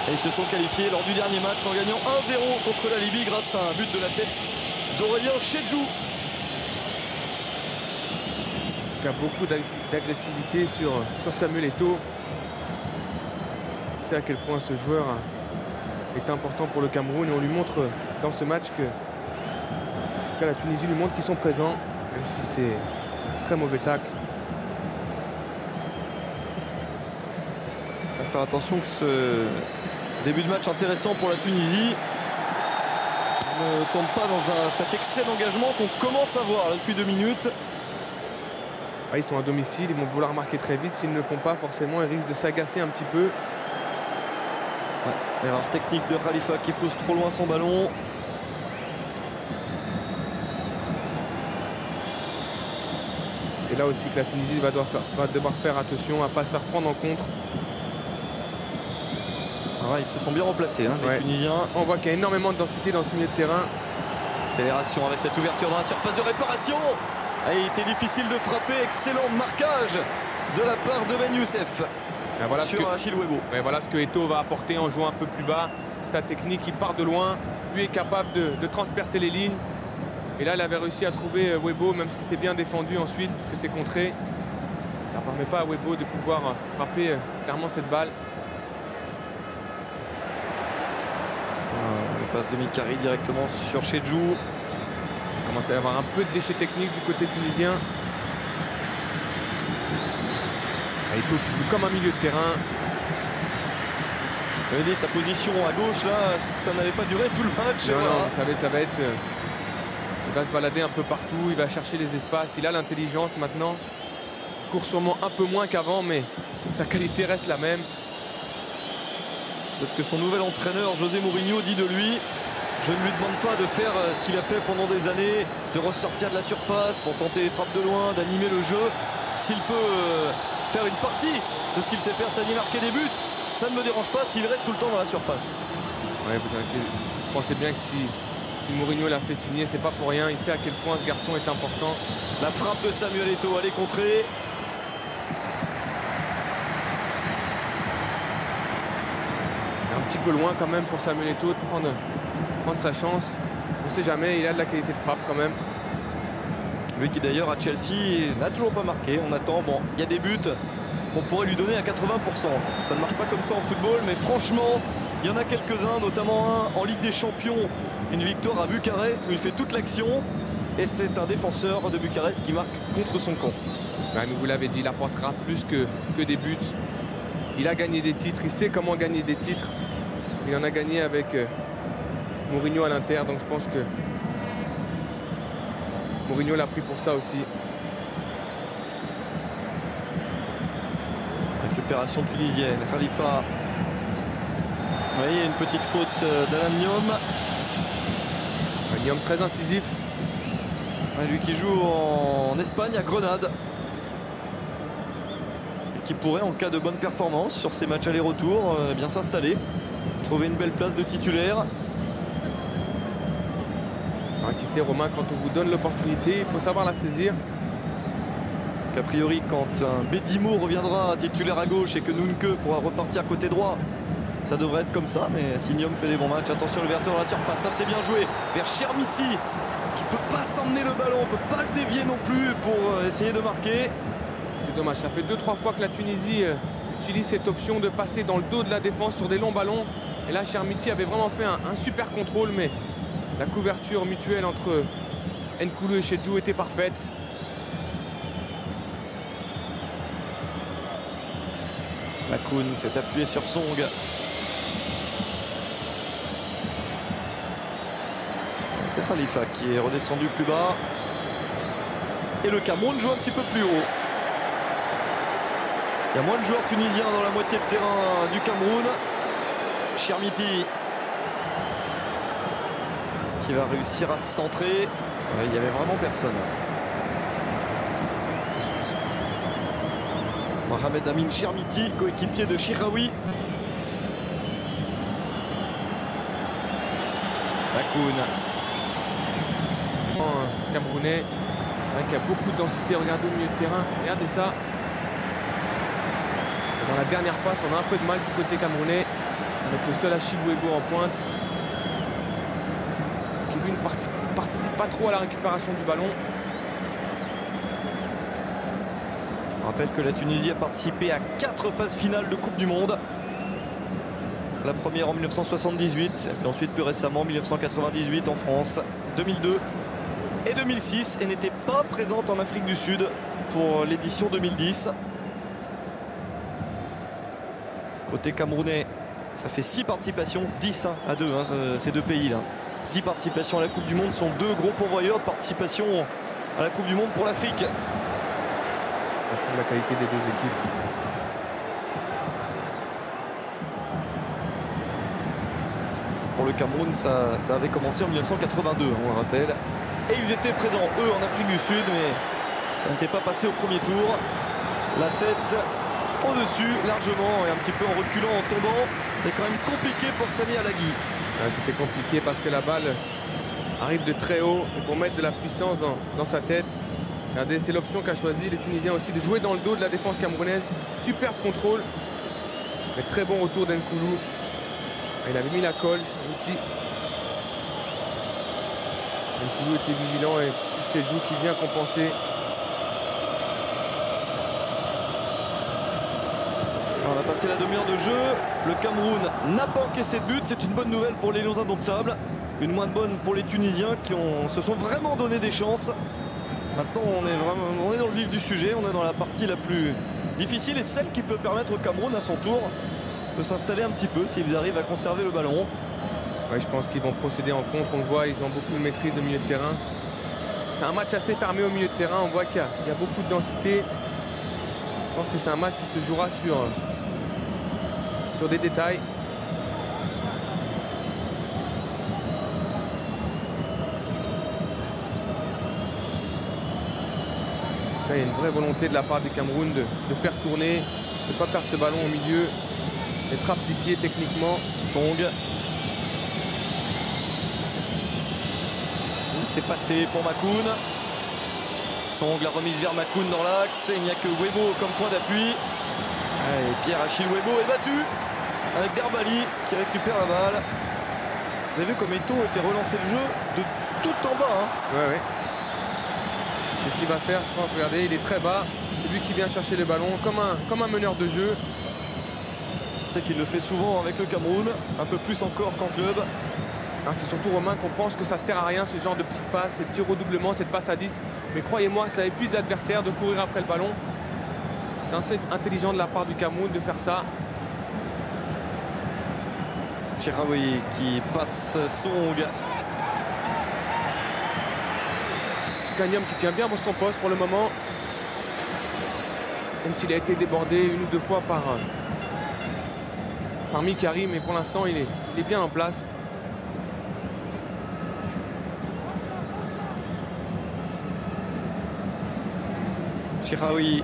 Et ils se sont qualifiés lors du dernier match en gagnant 1-0 contre la Libye grâce à un but de la tête d'Aurélien Chedjou.
cas, beaucoup d'agressivité sur Samuel Eto'o. On sait à quel point ce joueur est important pour le Cameroun et on lui montre dans ce match que la Tunisie lui montre qu'ils sont présents, même si c'est un très mauvais tacle.
Il va faire attention que ce début de match intéressant pour la Tunisie ne tombe pas dans cet excès d'engagement qu'on commence à voir là, depuis 2 minutes.
Ils sont à domicile, ils vont vouloir marquer très vite. S'ils ne le font pas, forcément, ils risquent de s'agacer un petit peu.
Erreur technique de Khalifa qui pousse trop loin son ballon.
C'est là aussi que la Tunisie va devoir faire attention à ne pas se faire prendre en contre.
Ils se sont bien replacés, hein, les Tunisiens.
On voit qu'il y a énormément de densité dans ce milieu de terrain.
Accélération avec cette ouverture dans la surface de réparation. Il était difficile de frapper. Excellent marquage de la part de Ben Youssef sur Achille Webo.
Voilà ce que Eto'o va apporter en jouant un peu plus bas. Sa technique, il part de loin. Lui est capable de transpercer les lignes. Et là, il avait réussi à trouver Webo, même si c'est bien défendu ensuite, parce que c'est contré. Ça ne permet pas à Webo de pouvoir frapper clairement cette balle.
Passe de Mikari directement sur Chedjou.
Il commence à y avoir un peu de déchets techniques du côté tunisien. Eto'o qui joue comme un milieu de terrain.
Vous avez dit, sa position à gauche, là, ça n'avait pas duré tout le match.
Non, vous savez, ça va être... il va se balader un peu partout, il va chercher les espaces. Il a l'intelligence maintenant. Il court sûrement un peu moins qu'avant, mais sa qualité reste la même.
C'est ce que son nouvel entraîneur José Mourinho dit de lui. Je ne lui demande pas de faire ce qu'il a fait pendant des années, de ressortir de la surface pour tenter les frappes de loin, d'animer le jeu. S'il peut faire une partie de ce qu'il sait faire, c'est-à-dire marquer des buts, ça ne me dérange pas s'il reste tout le temps dans la surface.
Ouais, vous pensez bien que si Mourinho l'a fait signer, c'est pas pour rien. Il sait à quel point ce garçon est important.
La frappe de Samuel Eto'o, elle est contrée.
Un petit peu loin quand même pour Samuel Eto'o de prendre sa chance. On ne sait jamais, il a de la qualité de frappe quand même.
Lui qui d'ailleurs à Chelsea n'a toujours pas marqué. On attend, bon, il y a des buts qu'on pourrait lui donner à 80%. Ça ne marche pas comme ça en football, mais franchement, il y en a quelques-uns, notamment un en Ligue des Champions. Une victoire à Bucarest où il fait toute l'action. Et c'est un défenseur de Bucarest qui marque contre son camp.
Ouais, mais vous l'avez dit, il apportera plus que des buts. Il a gagné des titres, il sait comment gagner des titres. Il en a gagné avec Mourinho à l'Inter, donc je pense que Mourinho l'a pris pour ça aussi.
Récupération tunisienne, Khalifa. Vous voyez, une petite faute d'Alan Niom.
Niom très incisif.
Lui qui joue en Espagne, à Grenade. Et qui pourrait, en cas de bonne performance sur ces matchs aller-retour, bien s'installer. Trouver une belle place de titulaire.
Alors, qui sait, Romain, quand on vous donne l'opportunité, il faut savoir la saisir.
A priori, quand Bedimo reviendra titulaire à gauche et que Nunke pourra repartir côté droit, ça devrait être comme ça. Mais si Niom fait des bons matchs, attention, l'ouverture dans la surface, ça c'est bien joué. Vers Chermiti, qui ne peut pas s'emmener le ballon, on ne peut pas le dévier non plus pour essayer de marquer.
C'est dommage, ça fait 2-3 fois que la Tunisie utilise cette option de passer dans le dos de la défense sur des longs ballons. Et là, Chermiti avait vraiment fait un super contrôle, mais la couverture mutuelle entre Nkoulou et Chedjou était parfaite.
Makoun s'est appuyé sur Song. C'est Khalifa qui est redescendu plus bas. Et le Cameroun joue un petit peu plus haut. Il y a moins de joueurs tunisiens dans la moitié de terrain du Cameroun. Chermiti qui va réussir à se centrer. Il n'y avait vraiment personne. Mohamed Amin Chermiti, coéquipier de Chiraoui. Makoun.
Camerounais, c'est vrai qu'il y a beaucoup de densité. Regardez au milieu de terrain, regardez ça. Dans la dernière passe, on a un peu de mal du côté camerounais, avec le seul Achille Webo en pointe, qui lui ne participe pas trop à la récupération du ballon.
rappelle que la Tunisie a participé à 4 phases finales de Coupe du Monde. La première en 1978, et puis ensuite plus récemment 1998 en France, 2002 et 2006, et n'était pas présente en Afrique du Sud pour l'édition 2010. Côté camerounais, ça fait 6 participations, 10 à 2, ces deux pays-là. 10 participations à la Coupe du Monde sont 2 gros pourvoyeurs de participation à la Coupe du Monde pour l'Afrique.
Ça prouve la qualité des deux équipes.
Pour le Cameroun, ça avait commencé en 1982, on le rappelle. Et ils étaient présents, eux, en Afrique du Sud, mais ça n'était pas passé au premier tour. La tête au-dessus, largement, et un petit peu en reculant, en tombant. C'était quand même compliqué pour Sami Alagui.
C'était compliqué parce que la balle arrive de très haut. Et pour mettre de la puissance dans sa tête, regardez, c'est l'option qu'a choisi les Tunisiens aussi, de jouer dans le dos de la défense camerounaise. Superbe contrôle. Mais très bon retour d'Nkoulou. Il avait mis la colle, Nkoulou était vigilant et Chedjou qui vient compenser.
On a passé la demi-heure de jeu. Le Cameroun n'a pas encaissé de but. C'est une bonne nouvelle pour les Lions indomptables. Une moins bonne pour les Tunisiens qui se sont vraiment donné des chances. Maintenant, on est dans le vif du sujet. On est dans la partie la plus difficile et celle qui peut permettre au Cameroun à son tour de s'installer un petit peu s'ils arrivent à conserver le ballon.
Ouais, je pense qu'ils vont procéder en contre. On le voit, ils ont beaucoup de maîtrise au milieu de terrain. C'est un match assez fermé au milieu de terrain. On voit qu'il y a beaucoup de densité. Je pense que c'est un match qui se jouera sur des détails. Là, il y a une vraie volonté de la part du Cameroun de faire tourner, de ne pas perdre ce ballon au milieu, d'être appliqué techniquement.
Song. C'est passé pour Makoun. Song, la remise vers Makoun dans l'axe. Il n'y a que Webo comme point d'appui. Et Pierre-Achille Webo est battu avec Derbali qui récupère la balle. Vous avez vu comme Eto'o était relancé le jeu de tout en bas.
Ouais. C'est ce qu'il va faire, je pense. Regardez, il est très bas. C'est lui qui vient chercher le ballon comme un meneur de jeu.
On sait qu'il le fait souvent avec le Cameroun, un peu plus encore qu'en club.
C'est surtout Romain qu'on pense que ça sert à rien, ce genre de petites passes, ces petits redoublements, cette passe à 10. Mais croyez-moi, ça épuise l'adversaire de courir après le ballon. C'est assez intelligent de la part du Cameroun de faire ça.
Chiraoui qui passe Song.
Gagnom qui tient bien son poste pour le moment. Même s'il a été débordé une ou deux fois par Mikari, mais pour l'instant il est bien en place.
Chiraoui.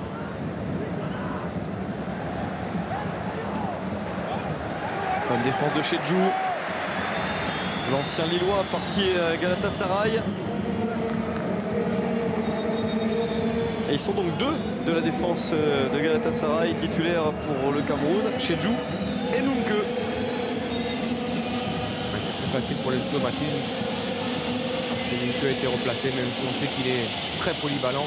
Bonne défense de Chedjou. L'ancien Lillois parti à Galatasaray. Et ils sont donc 2 de la défense de Galatasaray titulaire pour le Cameroun. Chedjou et Nunke.
C'est plus facile pour les automatismes. Parce que Nunke a été replacé, même si on sait qu'il est très polyvalent.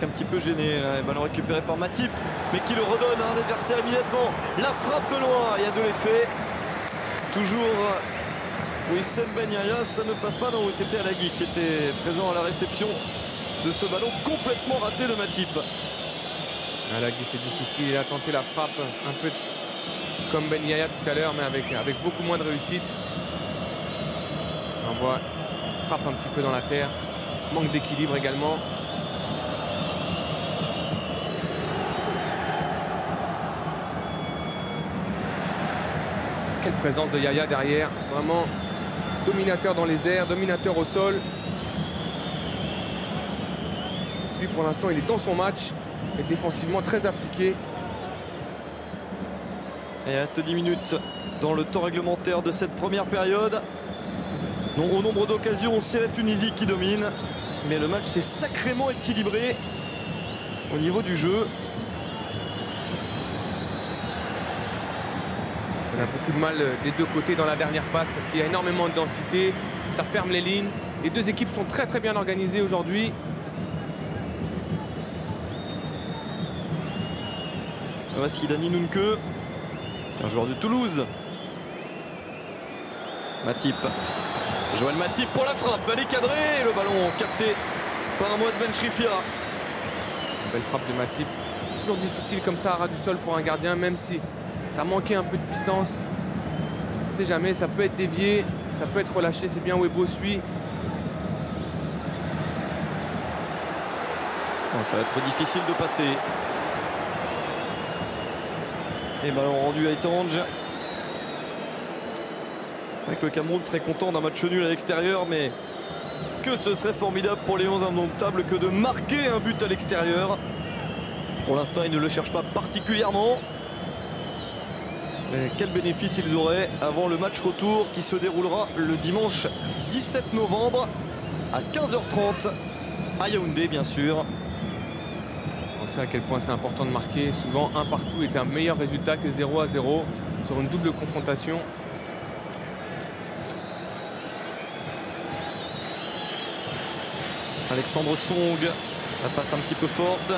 Un petit peu gêné, le ballon récupéré par Matip, mais qui le redonne à un adversaire immédiatement. La frappe de loin, il y a de l'effet. Toujours Wissem Ben Yaya, ça ne passe pas. Non, c'était Alagui qui était présent à la réception de ce ballon complètement raté de Matip.
Alagui, c'est difficile, il a tenté la frappe un peu comme Ben Yaya tout à l'heure, mais avec beaucoup moins de réussite. On voit, frappe un petit peu dans la terre, manque d'équilibre également. Quelle présence de Yaya derrière, vraiment dominateur dans les airs, dominateur au sol. Lui pour l'instant il est dans son match et défensivement très appliqué.
Et il reste 10 minutes dans le temps réglementaire de cette première période. Non, au nombre d'occasions, c'est la Tunisie qui domine. Mais le match s'est sacrément équilibré au niveau du jeu.
a beaucoup de mal des deux côtés dans la dernière passe parce qu'il y a énormément de densité, ça ferme les lignes. Les deux équipes sont très bien organisées aujourd'hui.
Voici Dani Nunke, c'est un joueur de Toulouse. Matip, Joël Matip pour la frappe, elle est cadrée, et le ballon capté par Amoaz Bencherifia.
Belle frappe de Matip. Toujours difficile comme ça à ras du sol pour un gardien, même si ça manquait un peu de puissance. On ne sait jamais, ça peut être dévié, ça peut être relâché, c'est bien Webo suit.
Bon, ça va être difficile de passer. Et ballon rendu à Etange. Avec le Cameroun serait content d'un match nul à l'extérieur, mais que ce serait formidable pour les 11 indomptables que de marquer un but à l'extérieur. Pour l'instant, ils ne le cherchent pas particulièrement. Mais quel bénéfice ils auraient avant le match retour qui se déroulera le dimanche 17 novembre à 15h30 à Yaoundé, bien sûr.
On sait à quel point c'est important de marquer. Souvent, un partout est un meilleur résultat que 0-0 sur une double confrontation.
Alexandre Song, la passe un petit peu forte.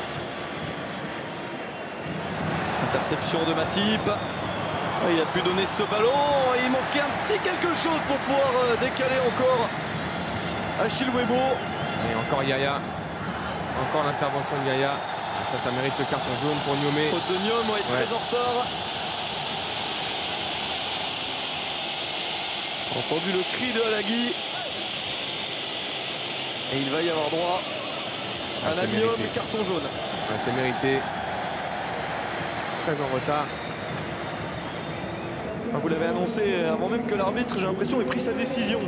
Interception de Matip. Il a pu donner ce ballon. Il manquait un petit quelque chose pour pouvoir décaler encore Achille Webo.
Et encore Yaya. Encore l'intervention de Yaya. Ça mérite le carton jaune pour Niomé.
Faute de Niom, ouais, très en retard. Entendu le cri de Alagui. Et il va y avoir droit à la Niom, carton jaune.
Ouais, c'est mérité. Très en retard.
Vous l'avez annoncé avant même que l'arbitre, j'ai l'impression, ait pris sa décision.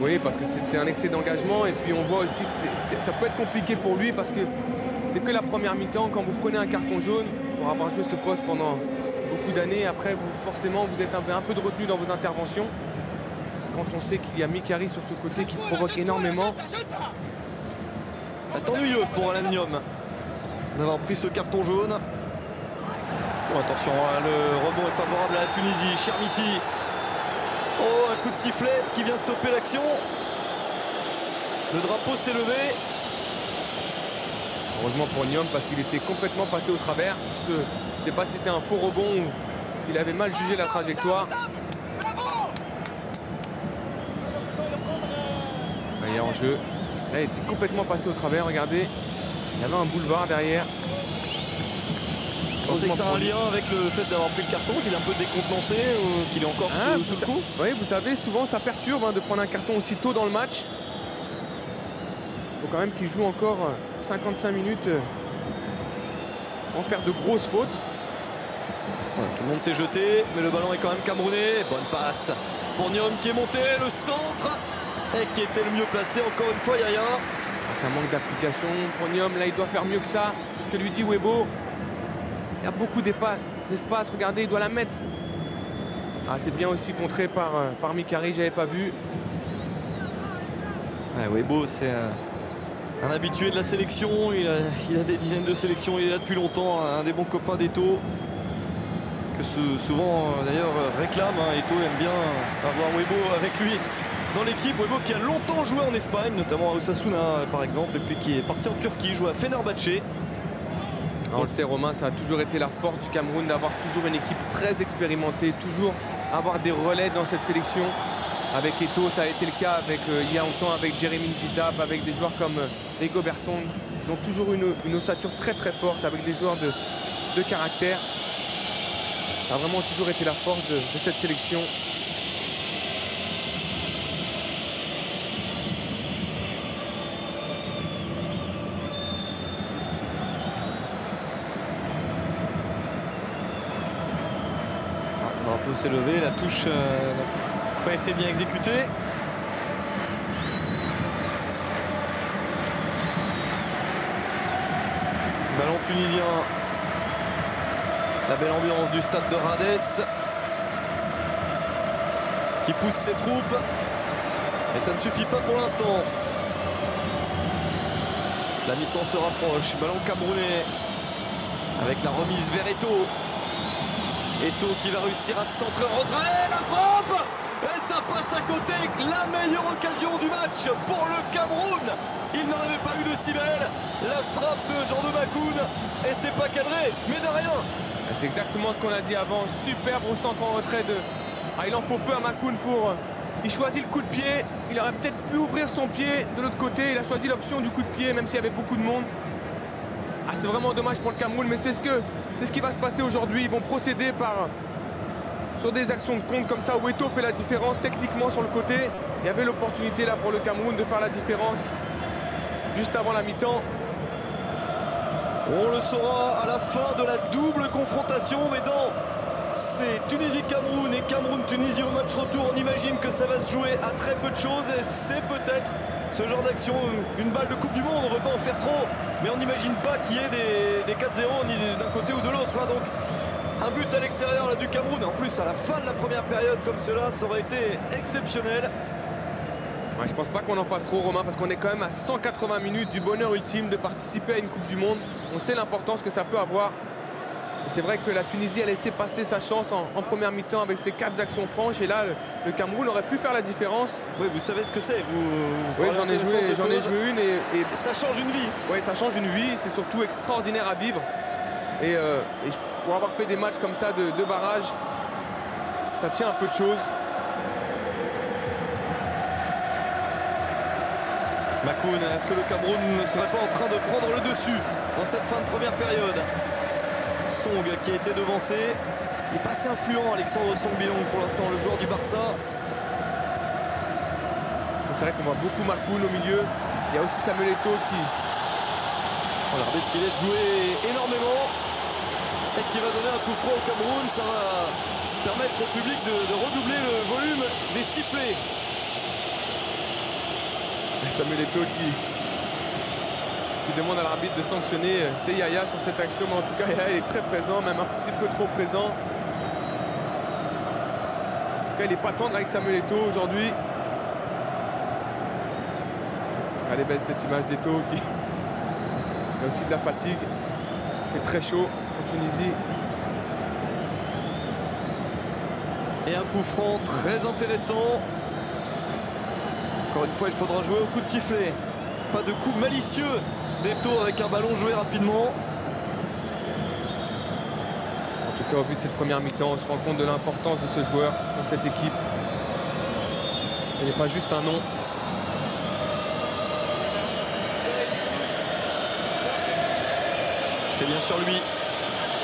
Oui, parce que c'était un excès d'engagement. Et puis on voit aussi que ça peut être compliqué pour lui parce que c'est que la première mi-temps. Quand vous prenez un carton jaune pour avoir joué ce poste pendant beaucoup d'années, après forcément vous êtes un peu de retenue dans vos interventions. Quand on sait qu'il y a Mikari sur ce côté qui provoque énormément.
C'est ennuyeux pour Alain Niom d'avoir pris ce carton jaune. Bon, attention, le rebond est favorable à la Tunisie. Chermiti. Oh, un coup de sifflet qui vient stopper l'action. Le drapeau s'est levé.
Heureusement pour Niom parce qu'il était complètement passé au travers. Je ne sais pas si c'était un faux rebond ou s'il avait mal jugé la trajectoire. Il est en jeu. Là, il était complètement passé au travers, regardez. Il y avait un boulevard derrière.
Vous pensez que ça a un lien avec le fait d'avoir pris le carton, qu'il est un peu décontenancé ou qu'il est encore sous le coup?
Oui, vous savez, souvent ça perturbe de prendre un carton aussi tôt dans le match. Il faut quand même qu'il joue encore 55 minutes sans faire de grosses fautes.
Ouais, tout le monde s'est jeté, mais le ballon est quand même camerounais. Bonne passe pour Niom qui est monté, le centre. Et qui était le mieux placé, encore une fois, Yaya.
C'est un manque d'application pour Niom. Là, il doit faire mieux que ça. C'est ce que lui dit Webo. Il y a beaucoup d'espace. Regardez, il doit la mettre. Ah, c'est bien aussi contré par Mikari, j'avais pas vu.
Ouais, Webo, c'est un habitué de la sélection. Il a des dizaines de sélections. Il est là depuis longtemps. Un des bons copains d'Eto. Que souvent, d'ailleurs, réclame. Eto aime bien avoir Webo avec lui dans l'équipe. Webo qui a longtemps joué en Espagne, notamment à Osasuna par exemple, et puis qui est parti en Turquie, joue à Fenerbahçe.
On le sait, Romain, ça a toujours été la force du Cameroun d'avoir toujours une équipe très expérimentée, toujours avoir des relais dans cette sélection. Avec Eto, ça a été le cas avec, il y a longtemps avec Jérémy Njitap, avec des joueurs comme Ego Berson. Ils ont toujours une ossature très forte avec des joueurs de caractère. Ça a vraiment toujours été la force de cette sélection.
Le drapeau s'est levé, la touche n'a pas été bien exécutée. Ballon tunisien. La belle ambiance du stade de Radès qui pousse ses troupes. Et ça ne suffit pas pour l'instant. La mi-temps se rapproche. Ballon camerounais avec la remise vers Eto. Eto'o qui va réussir à se centrer en retrait. La frappe! Et ça passe à côté. La meilleure occasion du match pour le Cameroun. Il n'en avait pas eu de si belle. La frappe de Jean-De Makoun. Et ce n'est pas cadré, mais de rien.
C'est exactement ce qu'on a dit avant. Superbe au centre en retrait de... Ah, il en faut peu à Makoun pour... Il choisit le coup de pied. Il aurait peut-être pu ouvrir son pied de l'autre côté. Il a choisi l'option du coup de pied, même s'il y avait beaucoup de monde. Ah, c'est vraiment dommage pour le Cameroun, mais c'est ce qui va se passer aujourd'hui. Ils vont procéder sur des actions de compte comme ça où Eto'o fait la différence techniquement sur le côté. Il y avait l'opportunité là pour le Cameroun de faire la différence juste avant la mi-temps.
On le saura à la fin de la double confrontation, mais dans ces Tunisie-Cameroun et Cameroun-Tunisie au match retour, on imagine que ça va se jouer à très peu de choses et c'est peut-être ce genre d'action, une balle de Coupe du Monde, on ne veut pas en faire trop, mais on n'imagine pas qu'il y ait des 4-0 ni d'un côté ou de l'autre. Hein, donc un but à l'extérieur là, du Cameroun, en plus à la fin de la première période comme cela, ça aurait été exceptionnel.
Ouais, je pense pas qu'on en fasse trop, Romain, parce qu'on est quand même à 180 minutes du bonheur ultime de participer à une Coupe du Monde. On sait l'importance que ça peut avoir. C'est vrai que la Tunisie a laissé passer sa chance en première mi-temps avec ses 4 actions franches. Et là, le Cameroun aurait pu faire la différence.
Oui, vous savez ce que c'est.
Oui, j'en ai joué une et
ça change une vie.
Oui, ça change une vie. C'est surtout extraordinaire à vivre. Et pour avoir fait des matchs comme ça de barrage, ça tient un peu de choses.
Makoun, est-ce que le Cameroun ne serait pas en train de prendre le dessus dans cette fin de première période? Song qui a été devancé. Il est pas assez influent, Alexandre Song-Bilong, pour l'instant, le joueur du Barça.
C'est vrai qu'on voit beaucoup Makoun au milieu. Il y a aussi Samuel Eto'o qui...
L'arbitre qui laisse jouer énormément et qui va donner un coup franc au Cameroun. Ça va permettre au public de redoubler le volume des sifflets.
Samuel Eto'o qui demande à l'arbitre de sanctionner. C'est Yaya sur cette action, mais en tout cas Yaya est très présent, même un petit peu trop présent. En tout cas, il n'est pas tendre avec Samuel Eto'o aujourd'hui. Elle est belle cette image d'Eto'o qui... Il y a aussi de la fatigue. Il fait très chaud en Tunisie.
Et un coup franc très intéressant. Encore une fois, il faudra jouer au coup de sifflet. Pas de coup malicieux d'Eto'o avec un ballon joué rapidement.
En tout cas, au vu de cette première mi-temps, on se rend compte de l'importance de ce joueur dans cette équipe. Ce n'est pas juste un nom.
C'est bien sûr lui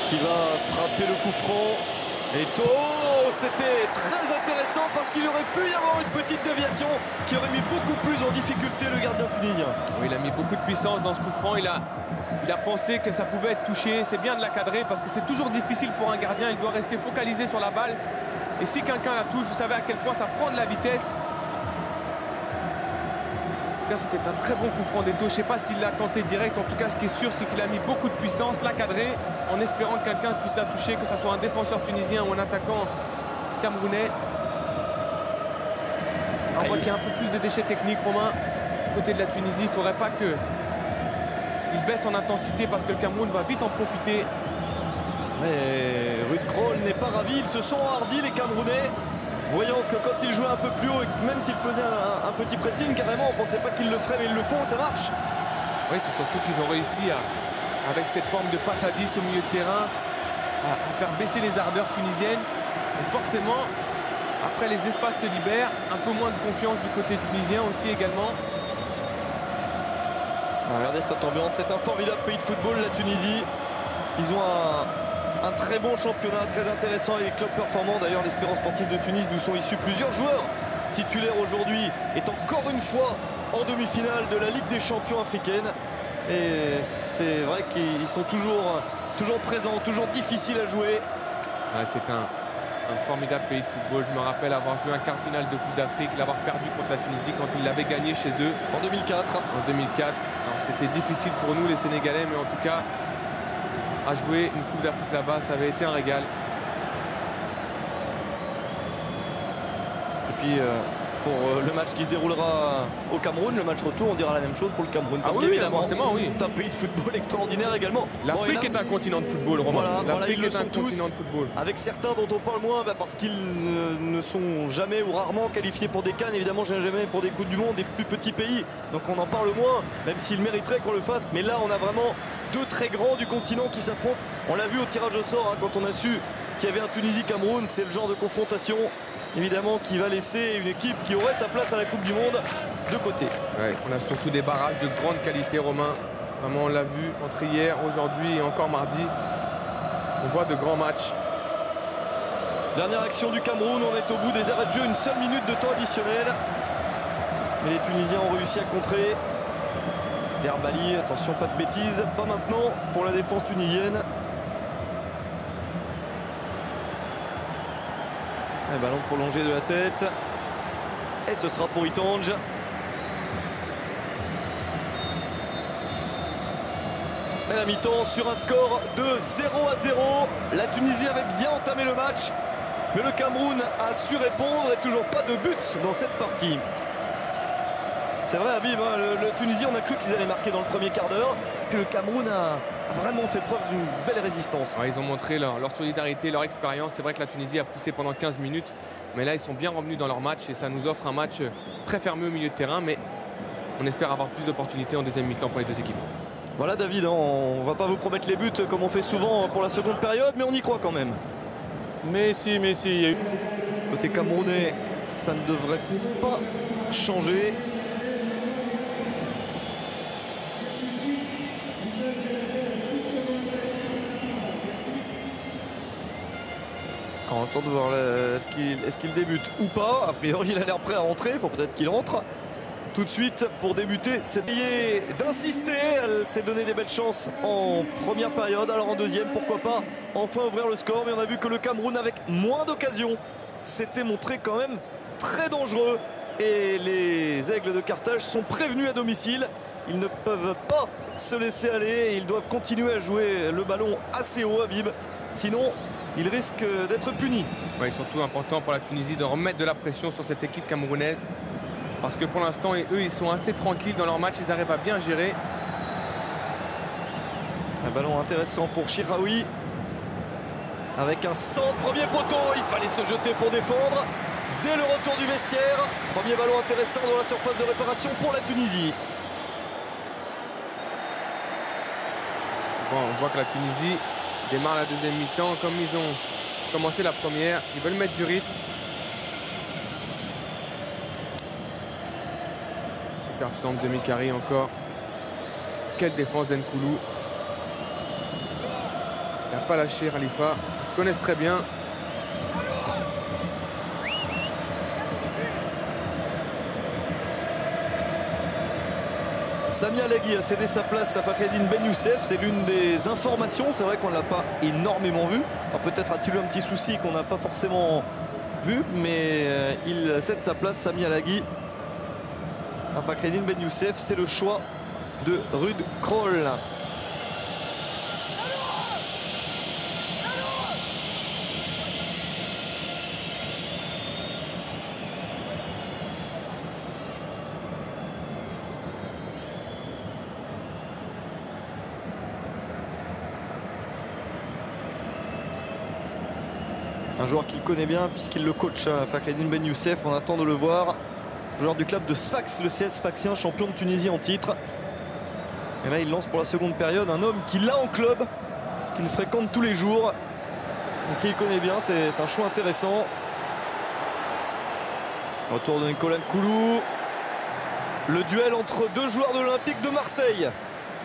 qui va frapper le coup franc. Eto'o, c'était très intéressant parce qu'il aurait pu y avoir une petite déviation qui aurait mis beaucoup plus en difficulté le gardien tunisien.
Oui, il a mis beaucoup de puissance dans ce coup franc. Il a pensé que ça pouvait être touché. C'est bien de la cadrer parce que c'est toujours difficile pour un gardien. Il doit rester focalisé sur la balle. Et si quelqu'un la touche, vous savez à quel point ça prend de la vitesse. Là, c'était un très bon coup franc d'Eto'o. Je ne sais pas s'il l'a tenté direct. En tout cas, ce qui est sûr, c'est qu'il a mis beaucoup de puissance, l'a cadré, en espérant que quelqu'un puisse la toucher, que ce soit un défenseur tunisien ou un attaquant camerounais. On voit qu'il y a un peu plus de déchets techniques, Romain, côté de la Tunisie. Il ne faudrait pas qu'il baisse en intensité parce que le Cameroun va vite en profiter.
Mais Ruud Krol n'est pas ravi. Ils se sont hardis, les Camerounais. Voyant que quand il jouait un peu plus haut, et même s'il faisait un petit pressing, carrément, on ne pensait pas qu'ils le feraient, mais ils le font, ça marche.
Oui, c'est surtout qu'ils ont réussi, avec cette forme de passe à 10 au milieu de terrain, à faire baisser les ardeurs tunisiennes. Et forcément, après les espaces se libèrent, un peu moins de confiance du côté tunisien aussi également.
Regardez cette ambiance, c'est un formidable pays de football, la Tunisie. Ils ont un très bon championnat, très intéressant et des clubs performants. D'ailleurs, l'Espérance sportive de Tunis, d'où sont issus plusieurs joueurs titulaires aujourd'hui, est encore une fois en demi-finale de la Ligue des champions africaine. Et c'est vrai qu'ils sont toujours présents, toujours difficiles à jouer.
Ouais, c'est un formidable pays de football. Je me rappelle avoir joué un quart finale de Coupe d'Afrique, l'avoir perdu contre la Tunisie quand ils l'avaient gagné chez eux.
En 2004.
En 2004. Alors c'était difficile pour nous, les Sénégalais, mais en tout cas, à jouer une Coupe d'Afrique là-bas, ça avait été un régal.
Et puis, pour le match qui se déroulera au Cameroun. Le match retour, on dira la même chose pour le Cameroun. Parce qu'évidemment, c'est un pays de football extraordinaire également.
L'Afrique est un continent de football, Romain.
L'Afrique est un continent de football. Avec certains dont on parle moins, parce qu'ils ne sont jamais ou rarement qualifiés pour des CAN, évidemment jamais pour des Coupes du Monde, des plus petits pays. Donc on en parle moins, même s'ils mériteraient qu'on le fasse. Mais là, on a vraiment deux très grands du continent qui s'affrontent. On l'a vu au tirage au sort, hein, quand on a su qu'il y avait un Tunisie-Cameroun. C'est le genre de confrontation, évidemment, qui va laisser une équipe qui aurait sa place à la Coupe du Monde de côté.
Ouais, on a surtout des barrages de grande qualité, Romain. Vraiment, on l'a vu entre hier, aujourd'hui et encore mardi. On voit de grands matchs.
Dernière action du Cameroun, on est au bout des arrêts de jeu, une seule minute de temps additionnel. Mais les Tunisiens ont réussi à contrer. Derbali, attention, pas de bêtises, pas maintenant pour la défense tunisienne. Un ballon prolongé de la tête. Et ce sera pour Itange. À la mi-temps sur un score de 0-0. La Tunisie avait bien entamé le match. Mais le Cameroun a su répondre et toujours pas de but dans cette partie. C'est vrai, Habib, hein, le Tunisie, on a cru qu'ils allaient marquer dans le premier quart d'heure. Puis le Cameroun a vraiment fait preuve d'une belle résistance.
Ouais, ils ont montré leur solidarité, leur expérience. C'est vrai que la Tunisie a poussé pendant 15 minutes. Mais là, ils sont bien revenus dans leur match. Et ça nous offre un match très fermé au milieu de terrain. Mais on espère avoir plus d'opportunités en deuxième mi-temps pour les deux équipes.
Voilà, David, hein, on va pas vous promettre les buts comme on fait souvent pour la seconde période. Mais on y croit quand même.
Mais si.
Côté camerounais, ça ne devrait pas changer. On attend de voir est-ce qu'il débute ou pas. A priori, il a l'air prêt à rentrer. Il faut peut-être qu'il entre tout de suite pour débuter. C'est d'insister. Elle s'est donné des belles chances en première période. Alors en deuxième, pourquoi pas enfin ouvrir le score. Mais on a vu que le Cameroun, avec moins d'occasions, s'était montré quand même très dangereux. Et les Aigles de Carthage sont prévenus à domicile. Ils ne peuvent pas se laisser aller. Ils doivent continuer à jouer le ballon assez haut, Habib. Sinon, ils risquent d'être punis.
Ouais, surtout important pour la Tunisie de remettre de la pression sur cette équipe camerounaise. Parce que pour l'instant, eux, ils sont assez tranquilles dans leur match. Ils arrivent à bien gérer.
Un ballon intéressant pour Chiraoui. Avec un centre, premier poteau. Il fallait se jeter pour défendre. Dès le retour du vestiaire. Premier ballon intéressant dans la surface de réparation pour la Tunisie.
Bon, on voit que la Tunisie démarre la deuxième mi-temps comme ils ont commencé la première. Ils veulent mettre du rythme. Superbe centre de Mikari encore. Quelle défense d'Nkoulou. Il n'a pas lâché Khalifa. Ils se connaissent très bien.
Sami Alagui a cédé sa place à Fakhreddine Ben Youssef. C'est l'une des informations. C'est vrai qu'on ne l'a pas énormément vu. Peut-être a-t-il eu un petit souci qu'on n'a pas forcément vu. Mais il cède sa place, Sami Alagui, à Fakhreddine Ben Youssef. C'est le choix de Ruud Krol. Un joueur qu'il connaît bien puisqu'il le coach, Fakhreddine Ben Youssef. On attend de le voir. Joueur du club de Sfax, le CS Sfaxien, champion de Tunisie en titre. Et là, il lance pour la seconde période un homme qu'il a en club, qu'il fréquente tous les jours, et qu'il connaît bien. C'est un choix intéressant. Retour de Nicolas Nkoulou. Le duel entre deux joueurs de l'Olympique de Marseille.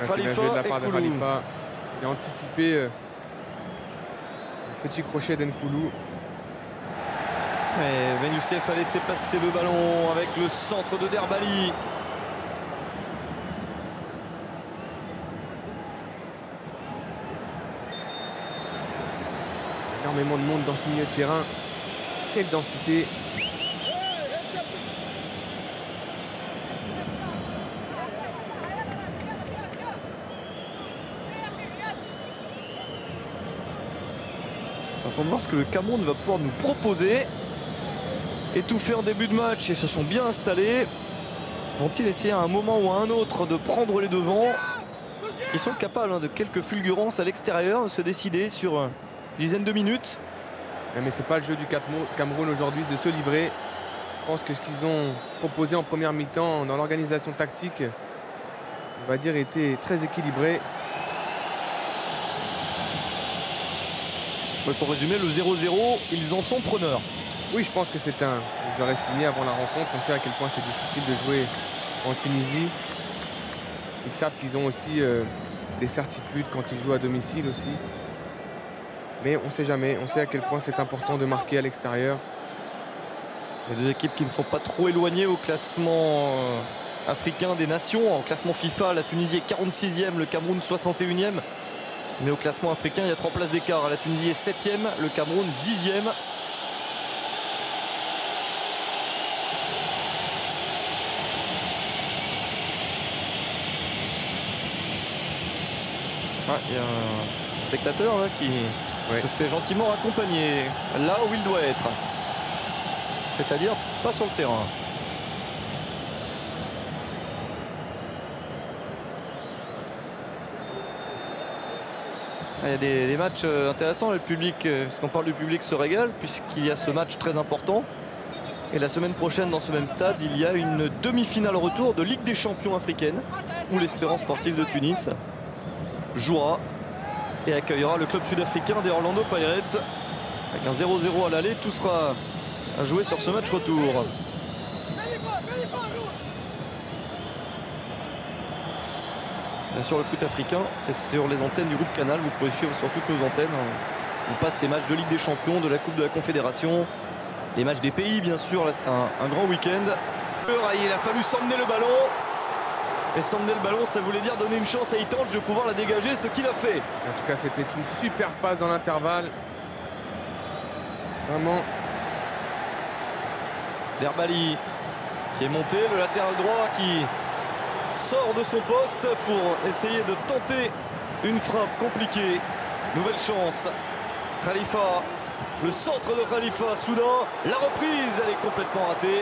Khalifa de la part de Khalifa. Il a anticipé le petit crochet d'Nkoulou.
Ben Youssef a laissé passer le ballon avec le centre de Derbali.
Énormément de monde dans ce milieu de terrain. Quelle densité.
Attends de voir ce que le Cameroun va pouvoir nous proposer. étouffés en début de match et se sont bien installés. Vont-ils essayer à un moment ou à un autre de prendre les devants? Ils sont capables de quelques fulgurances à l'extérieur, de se décider sur une dizaine de minutes.
Mais c'est pas le jeu du Cameroun aujourd'hui de se livrer. Je pense que ce qu'ils ont proposé en première mi-temps dans l'organisation tactique, on va dire, était très équilibré.
Pour résumer, le 0-0, ils en sont preneurs.
Oui, je pense que c'est un... Ils auraient signé avant la rencontre. On sait à quel point c'est difficile de jouer en Tunisie. Ils savent qu'ils ont aussi des certitudes quand ils jouent à domicile aussi. Mais on ne sait jamais. On sait à quel point c'est important de marquer à l'extérieur.
Les deux équipes qui ne sont pas trop éloignées au classement africain des nations. En classement FIFA, la Tunisie est 46e, le Cameroun 61e. Mais au classement africain, il y a 3 places d'écart. La Tunisie est 7e, le Cameroun 10e. Il y a un spectateur là, qui se fait gentiment accompagner là où il doit être. C'est-à-dire pas sur le terrain. Il y a des matchs intéressants. Le public, puisqu'on parle du public, se régale puisqu'il y a ce match très important. Et la semaine prochaine, dans ce même stade, il y a une demi-finale retour de Ligue des champions africaine où l'Espérance sportive de Tunis jouera et accueillera le club sud-africain des Orlando Pirates. Avec un 0-0 à l'aller, tout sera à jouer sur ce match retour. Bien sûr, le foot africain, c'est sur les antennes du groupe Canal. Vous pouvez suivre sur toutes nos antennes. On passe des matchs de Ligue des champions, de la Coupe de la Confédération, les matchs des pays, bien sûr. Là, c'est un grand week-end. Il a fallu s'emmener le ballon. Et s'emmener le ballon, ça voulait dire donner une chance à Itange de pouvoir la dégager, ce qu'il a fait.
En tout cas, c'était une super passe dans l'intervalle. Vraiment.
Derbali qui est monté, le latéral droit qui sort de son poste pour essayer de tenter une frappe compliquée. Nouvelle chance. Khalifa, le centre de Khalifa, soudain, la reprise, elle est complètement ratée.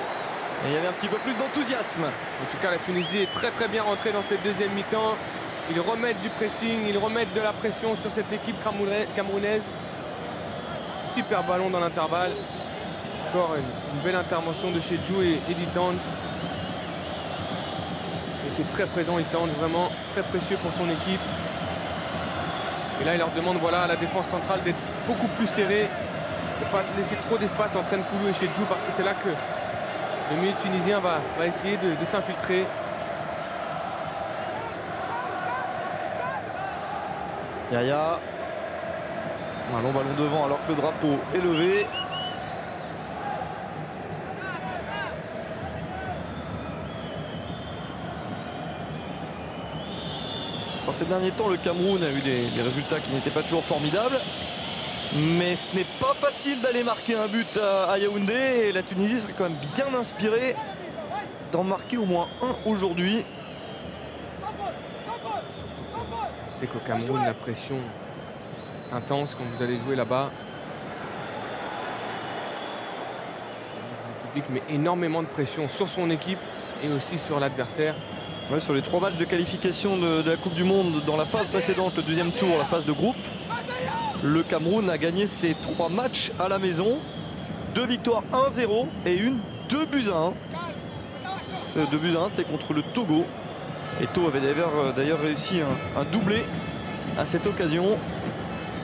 Et il y avait un petit peu plus d'enthousiasme.
En tout cas, la Tunisie est très bien rentrée dans cette deuxième mi-temps. Ils remettent du pressing, ils remettent de la pression sur cette équipe camerounaise. Super ballon dans l'intervalle. Encore une belle intervention de Chedjou et Itange. Il était très présent, Itange, vraiment très précieux pour son équipe. Et là, il leur demande à la défense centrale d'être beaucoup plus serrée, de ne pas laisser trop d'espace entre Nkoulou et Chedjou, parce que c'est là que le milieu tunisien va essayer de s'infiltrer.
Yaya. Un long ballon devant alors que le drapeau est levé. Dans ces derniers temps, le Cameroun a eu des résultats qui n'étaient pas toujours formidables. Mais ce n'est pas facile d'aller marquer un but à Yaoundé. Et la Tunisie serait quand même bien inspirée d'en marquer au moins un aujourd'hui.
C'est qu'au Cameroun, la pression intense quand vous allez jouer là-bas. Le public met énormément de pression sur son équipe et aussi sur l'adversaire.
Ouais, sur les 3 matchs de qualification de la Coupe du Monde dans la phase précédente, le deuxième tour, la phase de groupe, le Cameroun a gagné ses 3 matchs à la maison. 2 victoires 1-0 et 2 buts à 1. Ce 2 buts à 1, c'était contre le Togo. Et Togo avait d'ailleurs réussi un doublé à cette occasion.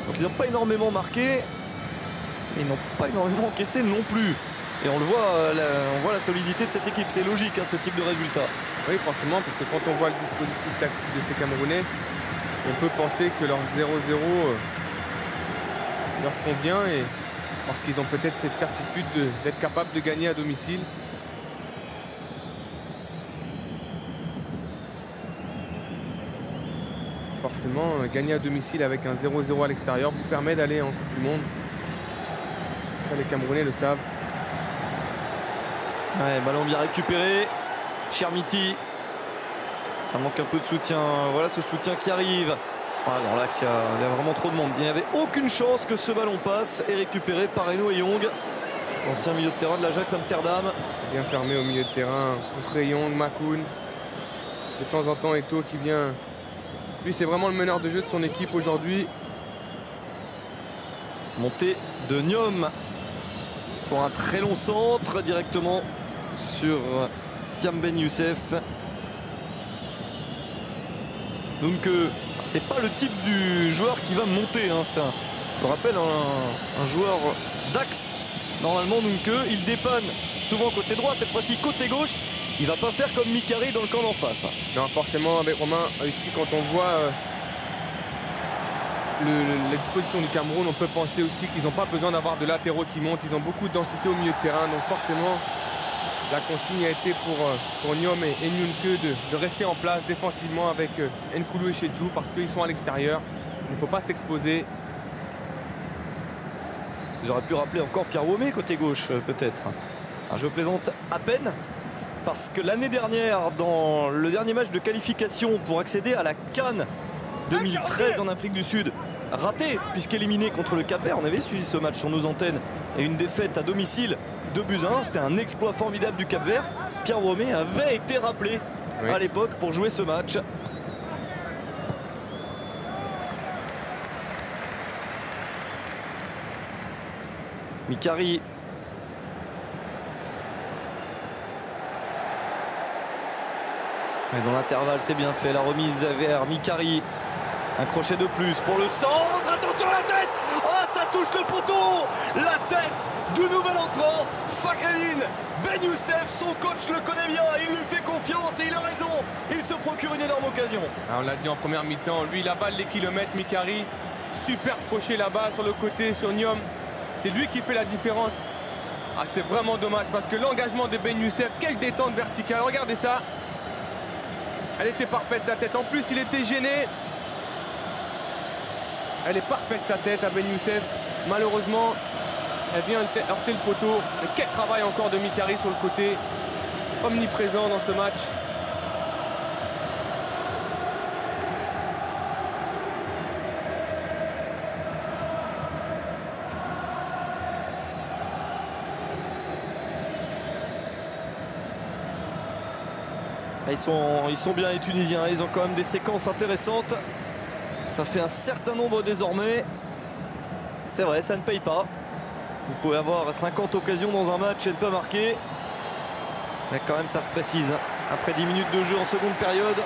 Donc ils n'ont pas énormément marqué. Et ils n'ont pas énormément encaissé non plus. Et on le voit, on voit la solidité de cette équipe. C'est logique, ce type de résultat.
Oui, forcément, parce que quand on voit le dispositif tactique de ces Camerounais, on peut penser que leur 0-0 leur convient, et parce qu'ils ont peut-être cette certitude d'être capables de gagner à domicile. Forcément, gagner à domicile avec un 0-0 à l'extérieur vous permet d'aller en Coupe du Monde. Ça, les Camerounais le savent.
Ouais, ballon bien récupéré. Chermiti. Ça manque un peu de soutien. Voilà ce soutien qui arrive. Dans l'axe, il y a vraiment trop de monde. Il n'y avait aucune chance que ce ballon passe et récupéré par Eno et Young. Ancien milieu de terrain de l'Ajax Amsterdam.
Bien fermé au milieu de terrain contre Young, Makoun. De temps en temps, Eto'o qui vient. Lui, c'est vraiment le meneur de jeu de son équipe aujourd'hui.
Montée de Nyom pour un très long centre directement sur Siam Ben Youssef. Donc c'est pas le type du joueur qui va monter. Hein. C'est je me rappelle un joueur d'axe. Normalement, donc il dépanne souvent côté droit. Cette fois-ci côté gauche. Il va pas faire comme Mikari dans le camp d'en face.
Non, forcément, avec Romain, ici, quand on voit la disposition du Cameroun, on peut penser aussi qu'ils n'ont pas besoin d'avoir de latéraux qui montent. Ils ont beaucoup de densité au milieu de terrain. Donc forcément, la consigne a été pour Nyom et Nyunke de rester en place défensivement avec Nkoulou et Chedjou parce qu'ils sont à l'extérieur. Il ne faut pas s'exposer.
J'aurais pu rappeler encore Pierre Womé côté gauche, peut-être. Je plaisante à peine. Parce que l'année dernière, dans le dernier match de qualification pour accéder à la CAN 2013 en Afrique du Sud, raté puisqu'éliminé contre le Cap-Vert, on avait suivi ce match sur nos antennes et une défaite à domicile 2-1. C'était un exploit formidable du Cap-Vert. Pierre Womé avait été rappelé à l'époque pour jouer ce match. Mikari. Et dans l'intervalle, c'est bien fait. La remise vers Mikari. Un crochet de plus pour le centre. Attention à la tête. Oh, ça touche le poteau. La tête du nouvel entrant, Fakhreddine Ben Youssef. Son coach le connaît bien. Il lui fait confiance et il a raison. Il se procure une énorme occasion.
Alors, on l'a dit en première mi-temps. Lui, la balle des kilomètres, Mikari. Super crochet là-bas sur le côté, sur Nyom. C'est lui qui fait la différence. Ah, c'est vraiment dommage parce que l'engagement de Ben Youssef, quelle détente verticale. Regardez ça. Elle était parfaite sa tête. En plus, il était gêné. Elle est parfaite sa tête à Ben Youssef. Malheureusement, elle vient heurter le poteau. Mais quel travail encore de Mikari sur le côté. Omniprésent dans ce match.
Ils sont bien les Tunisiens, ils ont quand même des séquences intéressantes. Ça fait un certain nombre désormais. C'est vrai, ça ne paye pas. Vous pouvez avoir 50 occasions dans un match et ne pas marquer. Mais quand même, ça se précise. Après 10 minutes de jeu en seconde période.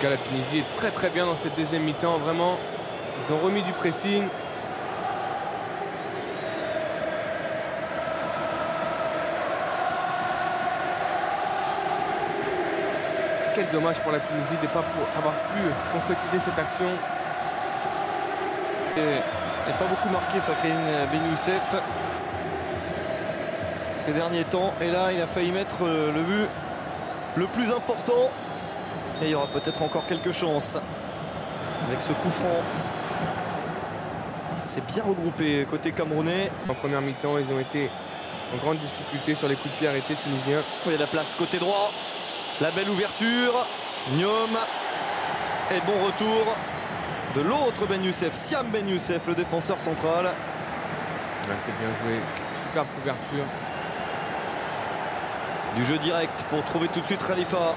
La Tunisie est très bien dans cette deuxième mi-temps, vraiment. Ils ont remis du pressing. Quel dommage pour la Tunisie de ne pas avoir pu concrétiser cette action.
Il n'a pas beaucoup marqué Fakhreddine Ben Youssef ces derniers temps. Et là, il a failli mettre le but le plus important. Et il y aura peut-être encore quelques chances avec ce coup franc. Ça s'est bien regroupé côté camerounais.
En première mi-temps, ils ont été en grande difficulté sur les coups de pied arrêtés tunisiens.
Il y a la place côté droit. La belle ouverture. Nyom. Et bon retour de l'autre Ben Youssef. Siam Ben Youssef, le défenseur central.
C'est bien joué. Superbe couverture.
Du jeu direct pour trouver tout de suite Khalifa.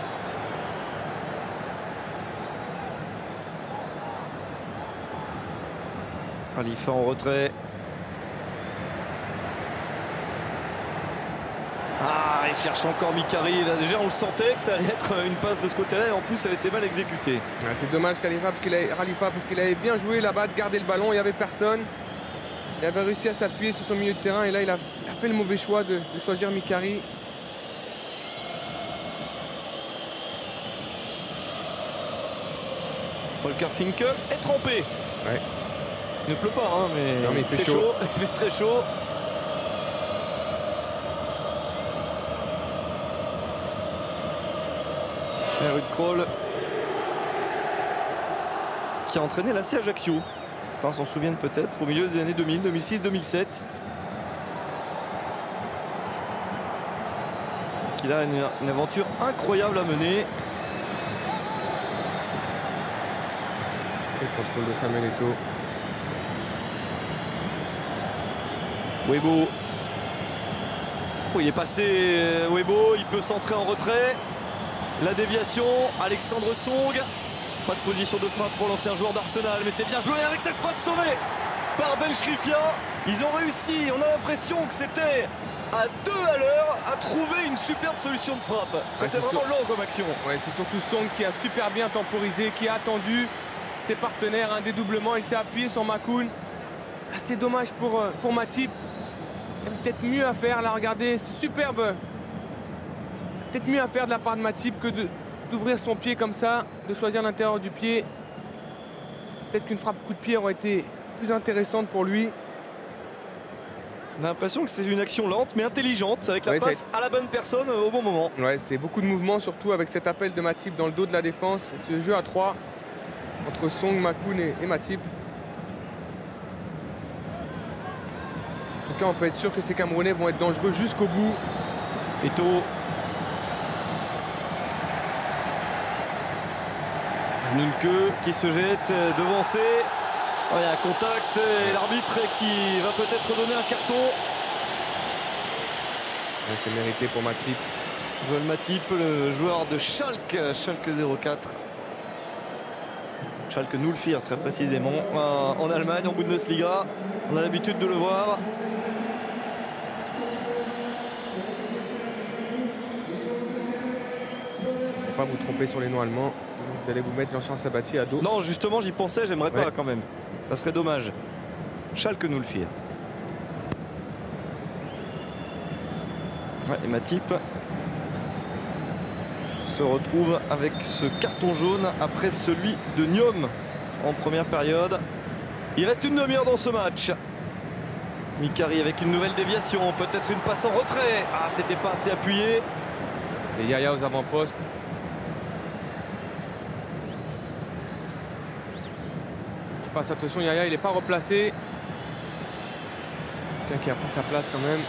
Khalifa en retrait. Ah, il cherche encore Mikari. Là, déjà, on le sentait que ça allait être une passe de ce côté-là. Et en plus, elle était mal exécutée.
C'est dommage Khalifa parce qu'il avait bien joué là-bas, de garder le ballon. Il n'y avait personne. Il avait réussi à s'appuyer sur son milieu de terrain. Et là, il a fait le mauvais choix de choisir Mikari.
Volker Finkel est trempé.
Ouais.
Il ne pleut pas, hein, mais,
non, mais il fait chaud.
Il fait très chaud. Ruud Krol qui a entraîné l'AC Ajaccio. Certains s'en souviennent peut-être au milieu des années 2000, 2006, 2007. qu'il a une aventure incroyable à mener.
Le contrôle de Samuel Eto'o.
Weibo. Oh, il est passé Weibo, il peut centrer en retrait. La déviation, Alexandre Song. Pas de position de frappe pour l'ancien joueur d'Arsenal, mais c'est bien joué avec cette frappe sauvée par Belchrifia. Ils ont réussi, on a l'impression que c'était à 2 à l'heure à trouver une superbe solution de frappe. C'était vraiment lent comme action.
Ouais, c'est surtout Song qui a super bien temporisé, qui a attendu ses partenaires, un dédoublement, il s'est appuyé sur Makoun. C'est dommage pour Matip. Il y a peut-être mieux à faire là, regardez, c'est superbe. Peut-être mieux à faire de la part de Matip que d'ouvrir son pied comme ça, de choisir l'intérieur du pied. Peut-être qu'une frappe coup de pied aurait été plus intéressante pour lui.
On a l'impression que c'était une action lente mais intelligente, avec la passe à la bonne personne au bon moment.
Ouais, c'est beaucoup de mouvements, surtout avec cet appel de Matip dans le dos de la défense. Ce jeu à 3 entre Song, Makoun et Matip. En tout cas, on peut être sûr que ces Camerounais vont être dangereux jusqu'au bout.
Eto'o. Nunke qui se jette, devancé. Oh, il y a un contact et l'arbitre qui va peut-être donner un carton.
Ouais, c'est mérité pour Matip.
Joël Matip, le joueur de Schalke 04. Schalke 04 très précisément. En Allemagne, en Bundesliga. On a l'habitude de le voir.
Pas vous tromper sur les noms allemands, vous allez vous mettre Jean-Charles Sabatier à dos.
Non, justement, j'y pensais, j'aimerais pas quand même. Ça serait dommage. Schalke 04. Ouais, et Matip se retrouve avec ce carton jaune après celui de Niom en première période. Il reste une demi-heure dans ce match. Mikari avec une nouvelle déviation, peut-être une passe en retrait. Ah, c'était pas assez appuyé.
Et Yaya aux avant-postes. Passe, attention, Yaya, il n'est pas replacé. Quelqu'un qui a pris sa place quand même.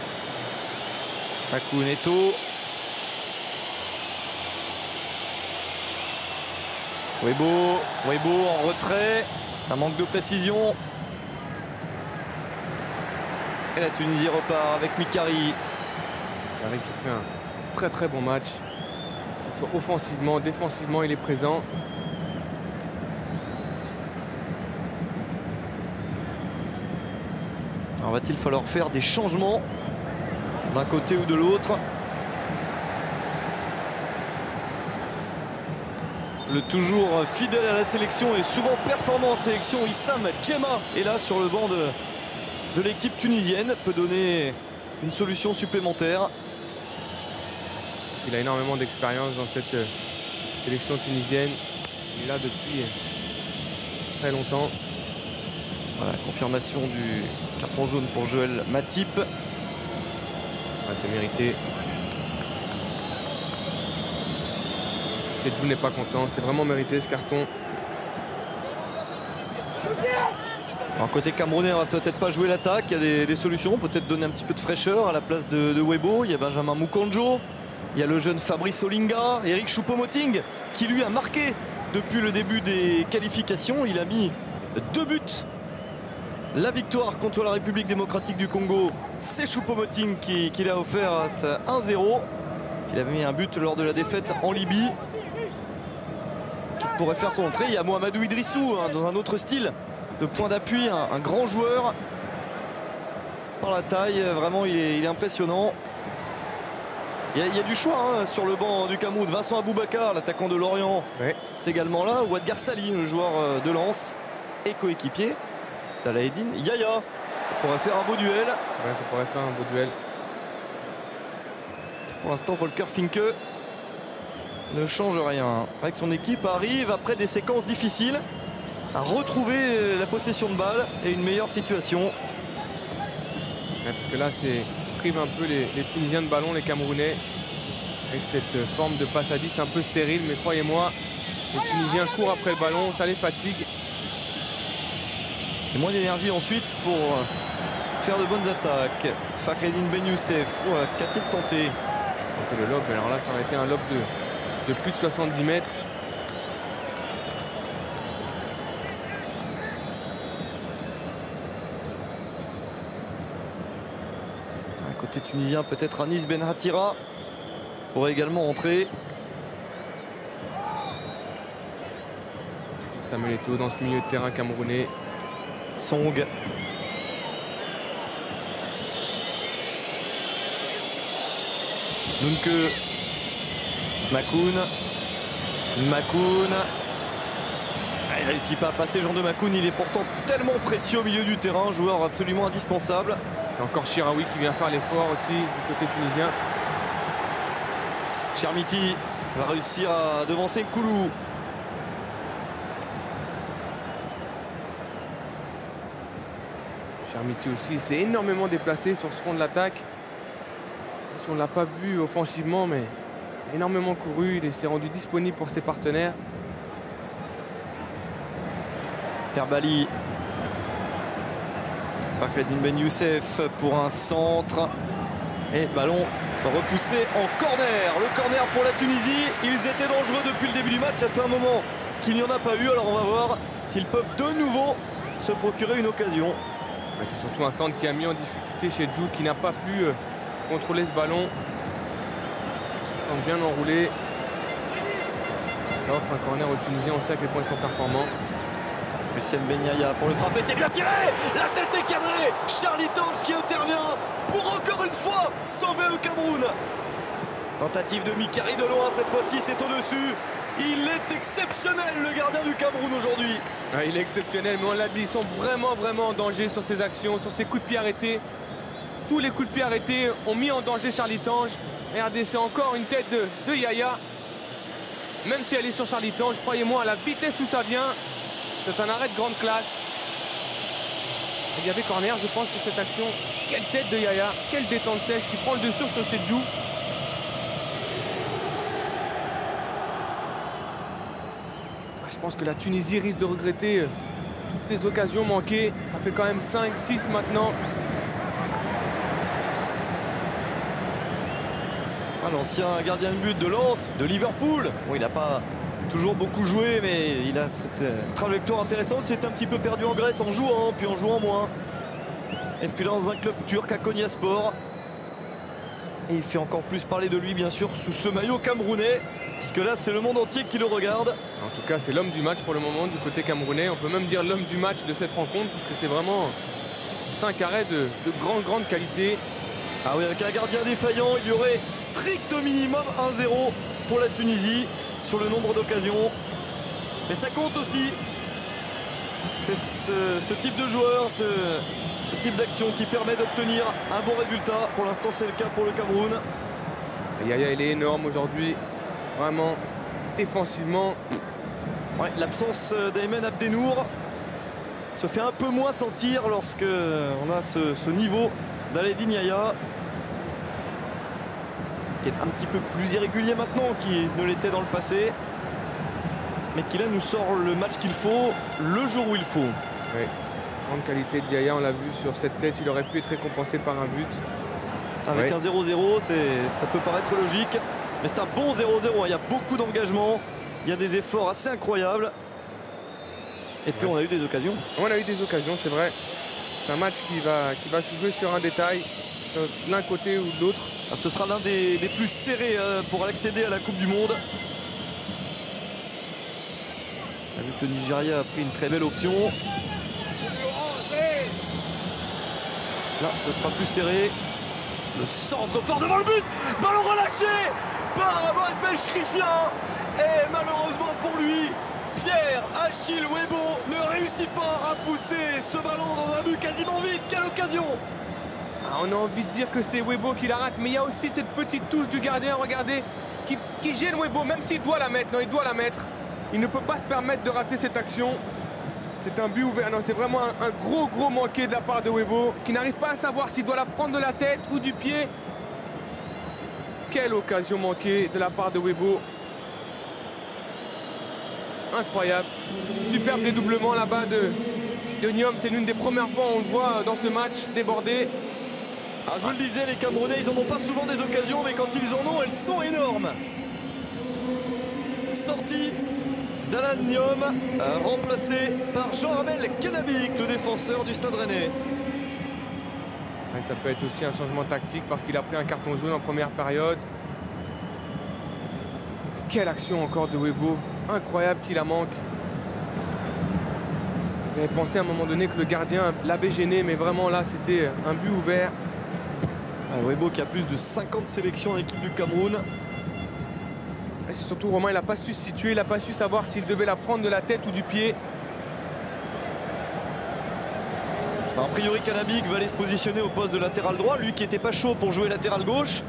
Makoun, Eto'o. Weibo en retrait. Ça manque de précision. Et la Tunisie repart avec Mikari.
Mikari qui fait un très bon match. Que ce soit offensivement, défensivement, il est présent.
Alors va-t-il falloir faire des changements d'un côté ou de l'autre? Le toujours fidèle à la sélection et souvent performant en sélection, Issam Djema est là sur le banc de l'équipe tunisienne, peut donner une solution supplémentaire.
Il a énormément d'expérience dans cette sélection tunisienne. Il est là depuis très longtemps.
Voilà, confirmation du carton jaune pour Joël Matip.
Ouais, c'est mérité. Sedjou n'est pas content, c'est vraiment mérité ce carton.
Alors, côté camerounais, on va peut-être pas jouer l'attaque, il y a des solutions, peut-être donner un petit peu de fraîcheur à la place de Weibo. Il y a Benjamin Mukonjo, il y a le jeune Fabrice Olinga, Eric Choupo-Moting qui lui a marqué depuis le début des qualifications. Il a mis 2 buts. La victoire contre la République démocratique du Congo, c'est Choupo-Moting qui l'a offert 1-0. Il avait mis un but lors de la défaite en Libye. Qui pourrait faire son entrée. Il y a Mohamedou Idrissou dans un autre style de point d'appui, un grand joueur. Par la taille, vraiment il est impressionnant. Il y a du choix sur le banc du Cameroun. Vincent Aboubakar, l'attaquant de Lorient, est également là. Ou Edgar Sali, le joueur de Lens et coéquipier d'Alaeddine Yaya. Ça pourrait faire un beau duel.
Ouais, ça pourrait faire un beau duel.
Pour l'instant, Volker Finke ne change rien. Avec son équipe, arrive après des séquences difficiles à retrouver la possession de balle et une meilleure situation.
Ouais, parce que là, c'est prive un peu les Tunisiens de ballon, les Camerounais, avec cette forme de passe à 10 un peu stérile. Mais croyez-moi, les Tunisiens courent après le ballon, ça les fatigue.
Et moins d'énergie ensuite pour faire de bonnes attaques. Fakhreddine Ben Youssef, qu'a-t-il tenté?
le lob, alors là ça aurait été un lob de plus de 70 mètres.
Côté tunisien, peut-être Anis Benhatira pourrait également entrer.
Samuel Eto'o dans ce milieu de terrain camerounais.
Song. Nunke. Makoun. Il ne réussit pas à passer Jean de Makoun. Il est pourtant tellement précieux au milieu du terrain. Joueur absolument indispensable.
C'est encore Chiraoui qui vient faire l'effort aussi du côté tunisien.
Chermiti va réussir à devancer Koulou.
Chermiti aussi s'est énormément déplacé sur ce front de l'attaque. On ne l'a pas vu offensivement, mais énormément couru. Il s'est rendu disponible pour ses partenaires.
Terbali. Fakhreddin Ben Youssef pour un centre. Et ballon repoussé en corner. Le corner pour la Tunisie. Ils étaient dangereux depuis le début du match. Ça fait un moment qu'il n'y en a pas eu. Alors on va voir s'ils peuvent de nouveau se procurer une occasion.
C'est surtout un centre qui a mis en difficulté chez Djoud, qui n'a pas pu contrôler ce ballon. Il semble bien enroulé. Ça offre un corner aux Tunisiens. On sait à quel point ils sont performants.
Hussein Ben Yahya pour le frapper, c'est bien tiré. La tête est cadrée. Charlie Tange qui intervient pour encore une fois sauver le Cameroun. Tentative de Mikari de loin, cette fois-ci c'est au-dessus. Il est exceptionnel le gardien du Cameroun aujourd'hui.
Il est exceptionnel, mais on l'a dit, ils sont vraiment en danger sur ces actions, sur ces coups de pied arrêtés. Tous les coups de pied arrêtés ont mis en danger Charlie Tange. Regardez, c'est encore une tête de Yahya. Même si elle est sur Charlie Tange, croyez-moi, à la vitesse où ça vient, c'est un arrêt de grande classe. Il y avait corner, je pense, sur cette action. Quelle tête de Yahya, quelle détente sèche qui prend le dessus sur Chedjou. Je pense que la Tunisie risque de regretter toutes ces occasions manquées. Ça fait quand même 5-6 maintenant.
L'ancien gardien de but de Lens, de Liverpool. Bon, il n'a pas toujours beaucoup joué, mais il a cette trajectoire intéressante. Il s'est un petit peu perdu en Grèce en jouant, puis en jouant moins. Et puis dans un club turc à Konyaspor. Et il fait encore plus parler de lui, bien sûr, sous ce maillot camerounais. Parce que là, c'est le monde entier qui le regarde.
En tout cas, c'est l'homme du match pour le moment du côté camerounais. On peut même dire l'homme du match de cette rencontre, puisque c'est vraiment 5 arrêts de grande qualité.
Ah oui, avec un gardien défaillant, il y aurait strict au minimum 1-0 pour la Tunisie sur le nombre d'occasions. Mais ça compte aussi. C'est ce type de joueur, ce type d'action qui permet d'obtenir un bon résultat. Pour l'instant, c'est le cas pour le Cameroun.
Yahya, il est énorme aujourd'hui. Vraiment, défensivement.
Ouais, l'absence d'Aymen Abdenour se fait un peu moins sentir lorsque on a ce niveau d'Aledine Yahya, qui est un petit peu plus irrégulier maintenant qu'il ne l'était dans le passé, mais qui là nous sort le match qu'il faut le jour où il faut.
Oui. Grande qualité de Yahya, on l'a vu sur cette tête, il aurait pu être récompensé par un but.
Avec un 0-0, ça peut paraître logique, mais c'est un bon 0-0. Il y a beaucoup d'engagement, il y a des efforts assez incroyables. Et puis on a eu des occasions.
On a eu des occasions, c'est vrai. C'est un match qui va se jouer sur un détail, sur l'un côté ou de l'autre.
Ce sera l'un des plus serrés pour accéder à la Coupe du Monde. On a vu que le Nigeria a pris une très belle option. Là, ce sera plus serré. Le centre fort devant le but. Ballon relâché par Mohamed Shrifia. Et malheureusement pour lui, Pierre Achille Webo ne réussit pas à pousser ce ballon dans un but quasiment vide. Quelle occasion!
On a envie de dire que c'est Webo qui la rate, mais il y a aussi cette petite touche du gardien, regardez, qui gêne Webo, même s'il doit la mettre. Non, il doit la mettre. Il ne peut pas se permettre de rater cette action. C'est un but ouvert. Non, c'est vraiment un gros manqué de la part de Webo, qui n'arrive pas à savoir s'il doit la prendre de la tête ou du pied. Quelle occasion manquée de la part de Webo. Incroyable. Superbe dédoublement là-bas de Niom. C'est l'une des premières fois où on le voit dans ce match débordé.
Alors, je vous le disais, les Camerounais, ils n'en ont pas souvent des occasions, mais quand ils en ont, elles sont énormes. Sortie d'Alan Niom, remplacé par Jean-Ramel Kenabik, le défenseur du Stade Rennais.
Ouais, ça peut être aussi un changement tactique parce qu'il a pris un carton jaune en première période. Quelle action encore de Webo, incroyable qu'il la manque. J'avais pensé à un moment donné que le gardien l'avait gêné, mais vraiment là c'était un but ouvert.
Webo qui a plus de 50 sélections en équipe du Cameroun.
C'est surtout Romain, il n'a pas su se situer, il n'a pas su savoir s'il devait la prendre de la tête ou du pied.
A priori, Kenabik va aller se positionner au poste de latéral droit, lui qui n'était pas chaud pour jouer latéral gauche.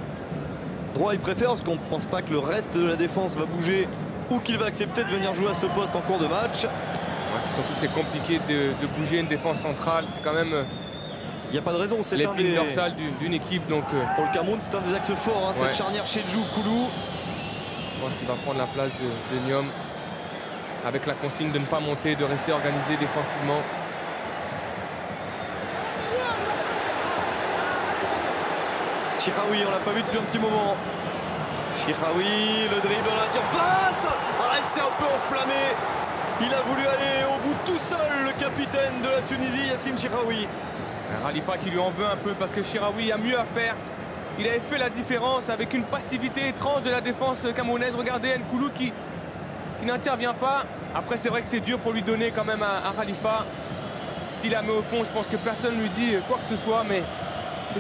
Droit, il préfère parce qu'on ne pense pas que le reste de la défense va bouger ou qu'il va accepter de venir jouer à ce poste en cours de match.
Ouais, surtout que c'est compliqué de bouger une défense centrale, c'est quand même
il n'y a pas de raison, c'est un des
dorsales d'une équipe. Donc,
pour le Cameroun, c'est un des axes forts, hein, cette charnière Chedjou-Koulou.
Je pense qu'il va prendre la place de Niom avec la consigne de ne pas monter, de rester organisé défensivement.
Chiraoui, on l'a pas vu depuis un petit moment. Chiraoui, le dribble dans la surface. Elle s'est un peu enflammée. Il a voulu aller au bout tout seul, le capitaine de la Tunisie, Yassine Chiraoui.
Khalifa qui lui en veut un peu parce que Chiraoui a mieux à faire. Il avait fait la différence avec une passivité étrange de la défense camerounaise. Regardez Nkoulou qui n'intervient pas. Après, c'est vrai que c'est dur pour lui donner quand même à Khalifa. S'il la met au fond, je pense que personne ne lui dit quoi que ce soit. Mais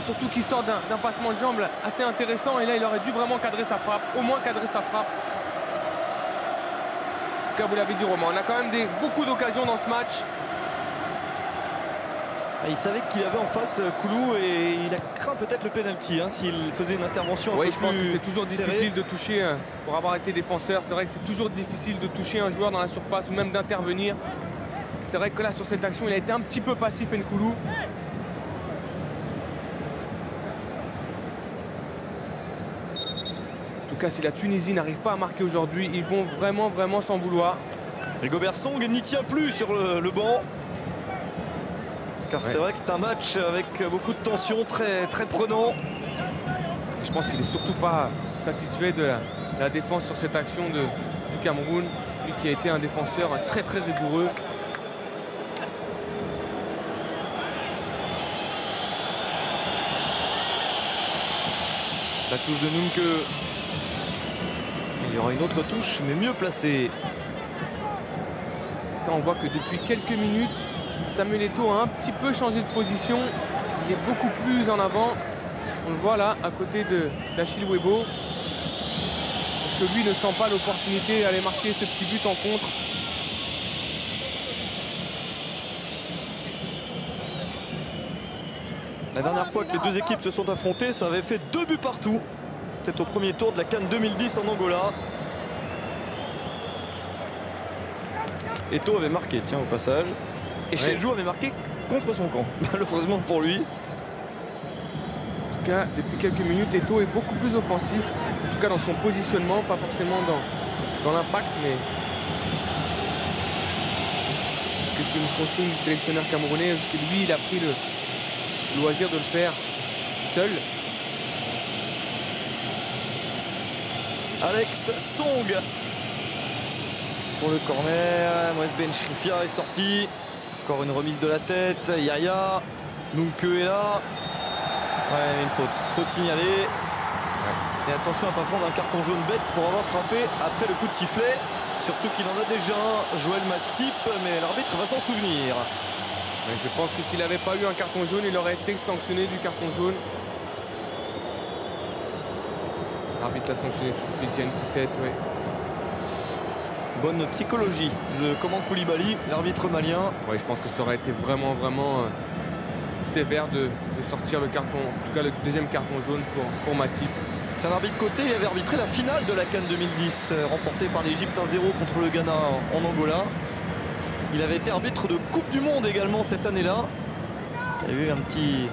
surtout qu'il sort d'un passement de jambes assez intéressant. Et là, il aurait dû vraiment cadrer sa frappe. Au moins cadrer sa frappe. En tout cas, vous l'avez dit, Romain, on a quand même beaucoup d'occasions dans ce match.
Il savait qu'il avait en face Koulou et il a craint peut-être le pénalty hein, s'il faisait une intervention un peu plus
je pense que c'est toujours difficile
serrée.
de toucher, pour avoir été défenseur, c'est vrai que c'est toujours difficile de toucher un joueur dans la surface ou même d'intervenir. C'est vrai que là, sur cette action, il a été un petit peu passif, Nkoulou. En tout cas, si la Tunisie n'arrive pas à marquer aujourd'hui, ils vont vraiment s'en vouloir.
Rigobert Song n'y tient plus sur le banc. Car c'est vrai que c'est un match avec beaucoup de tension, très prenant.
Je pense qu'il n'est surtout pas satisfait de la défense sur cette action du Cameroun. Lui qui a été un défenseur très rigoureux.
La touche de Nunke. Il y aura une autre touche, mais mieux placée.
Là, on voit que depuis quelques minutes, Samuel Eto'o a un petit peu changé de position. Il est beaucoup plus en avant. On le voit là, à côté d'Achille Webo. Parce que lui ne sent pas l'opportunité d'aller marquer ce petit but en contre.
La dernière fois que les deux équipes se sont affrontées, ça avait fait 2 buts partout. C'était au premier tour de la CAN 2010 en Angola. Eto'o avait marqué, tiens, au passage. Et Chedjou avait marqué contre son camp, malheureusement pour lui.
En tout cas, depuis quelques minutes, Eto'o est beaucoup plus offensif. En tout cas, dans son positionnement, pas forcément dans l'impact, mais... Parce que c'est une consigne du sélectionneur camerounais, parce que lui, il a pris le loisir de le faire seul.
Alex Song pour le corner. Moez Ben Shrifia est sorti. Encore une remise de la tête. Yaya. Nunke est là. Ouais, une faute. Faute signalée. Ouais. Et attention à ne pas prendre un carton jaune bête pour avoir frappé après le coup de sifflet. Surtout qu'il en a déjà un, Joël Matip, mais l'arbitre va s'en souvenir.
Ouais, je pense que s'il n'avait pas eu un carton jaune, il aurait été sanctionné du carton jaune. L'arbitre l'a sanctionné tout de suite, il y a une poussette, ouais.
Bonne psychologie de Coman Koulibaly, l'arbitre malien.
Ouais, je pense que ça aurait été vraiment sévère de sortir le carton, en tout cas le deuxième carton jaune pour Matip.
C'est un arbitre côté, il avait arbitré la finale de la CAN 2010, remportée par l'Égypte 1-0 contre le Ghana en Angola. Il avait été arbitre de Coupe du Monde également cette année-là. Il y a eu un petit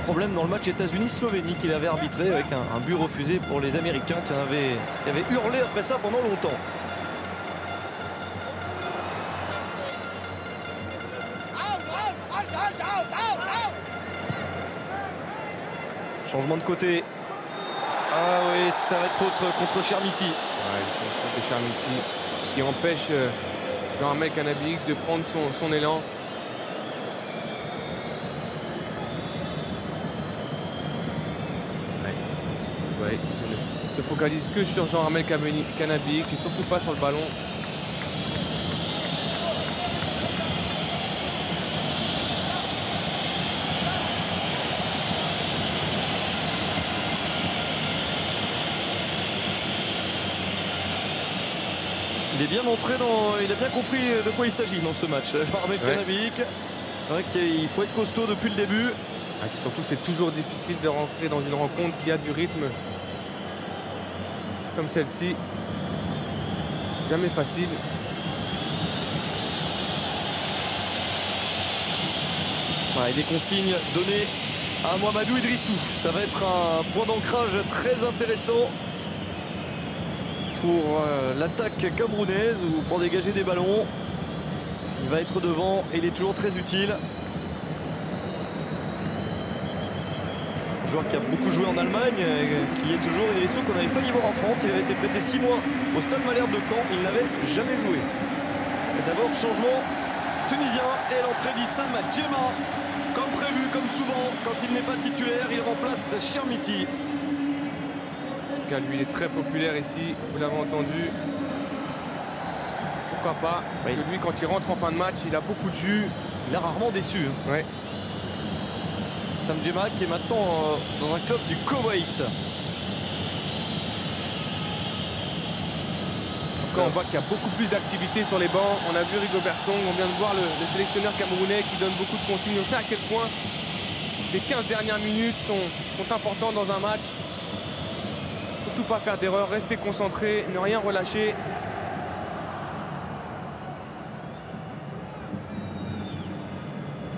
problème dans le match États-Unis-Slovénie qu'il avait arbitré avec un but refusé pour les Américains qui avaient hurlé après ça pendant longtemps. Changement de côté. Ah oui, ça va être faute contre Chermiti.
Ouais, faute de Chermiti qui empêche Jean-Armel Canabic de prendre son élan. Ouais, il ne se focalise que sur Jean-Armel Canabic et surtout pas sur le ballon.
Il est bien entré dans... Il a bien compris de quoi il s'agit dans ce match. Jean-Armel Canabic. C'est vrai qu'il faut être costaud depuis le début.
Ah, surtout que c'est toujours difficile de rentrer dans une rencontre qui a du rythme comme celle-ci. C'est jamais facile.
Voilà, et des consignes données à Mohamedou Idrissou. Ça va être un point d'ancrage très intéressant pour l'attaque camerounaise ou pour dégager des ballons. Il va être devant et il est toujours très utile. Un joueur qui a beaucoup joué en Allemagne, qui est toujours Idrissou, qu'on avait failli voir en France. Il avait été prêté 6 mois au Stade Malherbe de Caen. Il n'avait jamais joué. D'abord, changement tunisien et l'entrée d'Issam Djema. Comme prévu, comme souvent, quand il n'est pas titulaire, il remplace Chermiti.
Lui, il est très populaire ici, vous l'avez entendu. Pourquoi pas? Parce que lui, quand il rentre en fin de match, il a beaucoup de jus.
Il a rarement déçu.
Ouais.
Sam Djema qui est maintenant dans un club du Koweït.
Encore, on voit qu'il y a beaucoup plus d'activité sur les bancs. On a vu Rigobert Song, on vient de voir le sélectionneur camerounais qui donne beaucoup de consignes. On sait à quel point ces 15 dernières minutes sont importantes dans un match. Surtout pas faire d'erreur, rester concentré, ne rien relâcher.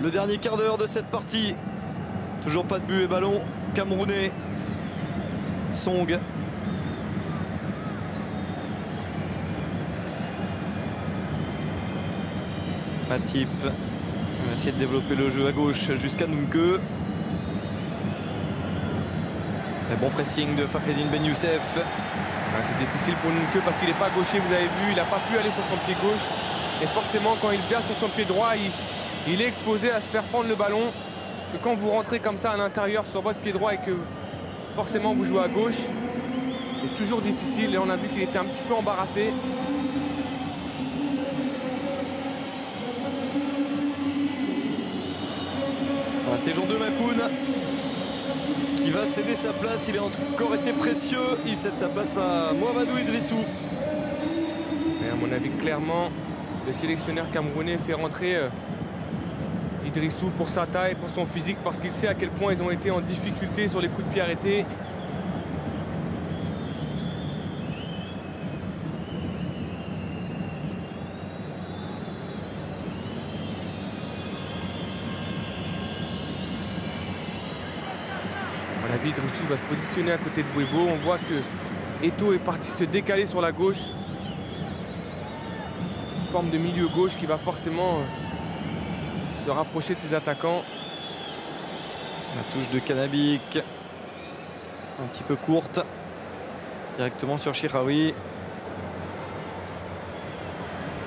Le dernier quart d'heure de cette partie. Toujours pas de but et ballon camerounais. Song. Matip. On va essayer de développer le jeu à gauche jusqu'à Nunke. Un bon pressing de Fakhreddine Ben Youssef.
C'est difficile pour Nunke parce qu'il n'est pas gaucher, vous avez vu, il n'a pas pu aller sur son pied gauche. Et forcément, quand il vient sur son pied droit, il est exposé à se faire prendre le ballon. Parce que quand vous rentrez comme ça à l'intérieur sur votre pied droit et que forcément vous jouez à gauche, c'est toujours difficile. Et on a vu qu'il était un petit peu embarrassé.
Voilà, c'est Jean de Makoun qui va céder sa place. Il a encore été précieux. Il cède sa place à Mohamedou Idrissou.
Et à mon avis, clairement, le sélectionneur camerounais fait rentrer Idrissou pour sa taille, pour son physique, parce qu'il sait à quel point ils ont été en difficulté sur les coups de pied arrêtés. À mon avis, Idrissou va se positionner à côté de Bouébo. On voit que Eto'o est parti se décaler sur la gauche. Une forme de milieu gauche qui va forcément se rapprocher de ses attaquants.
La touche de Canabic. Un petit peu courte. Directement sur Chiraoui.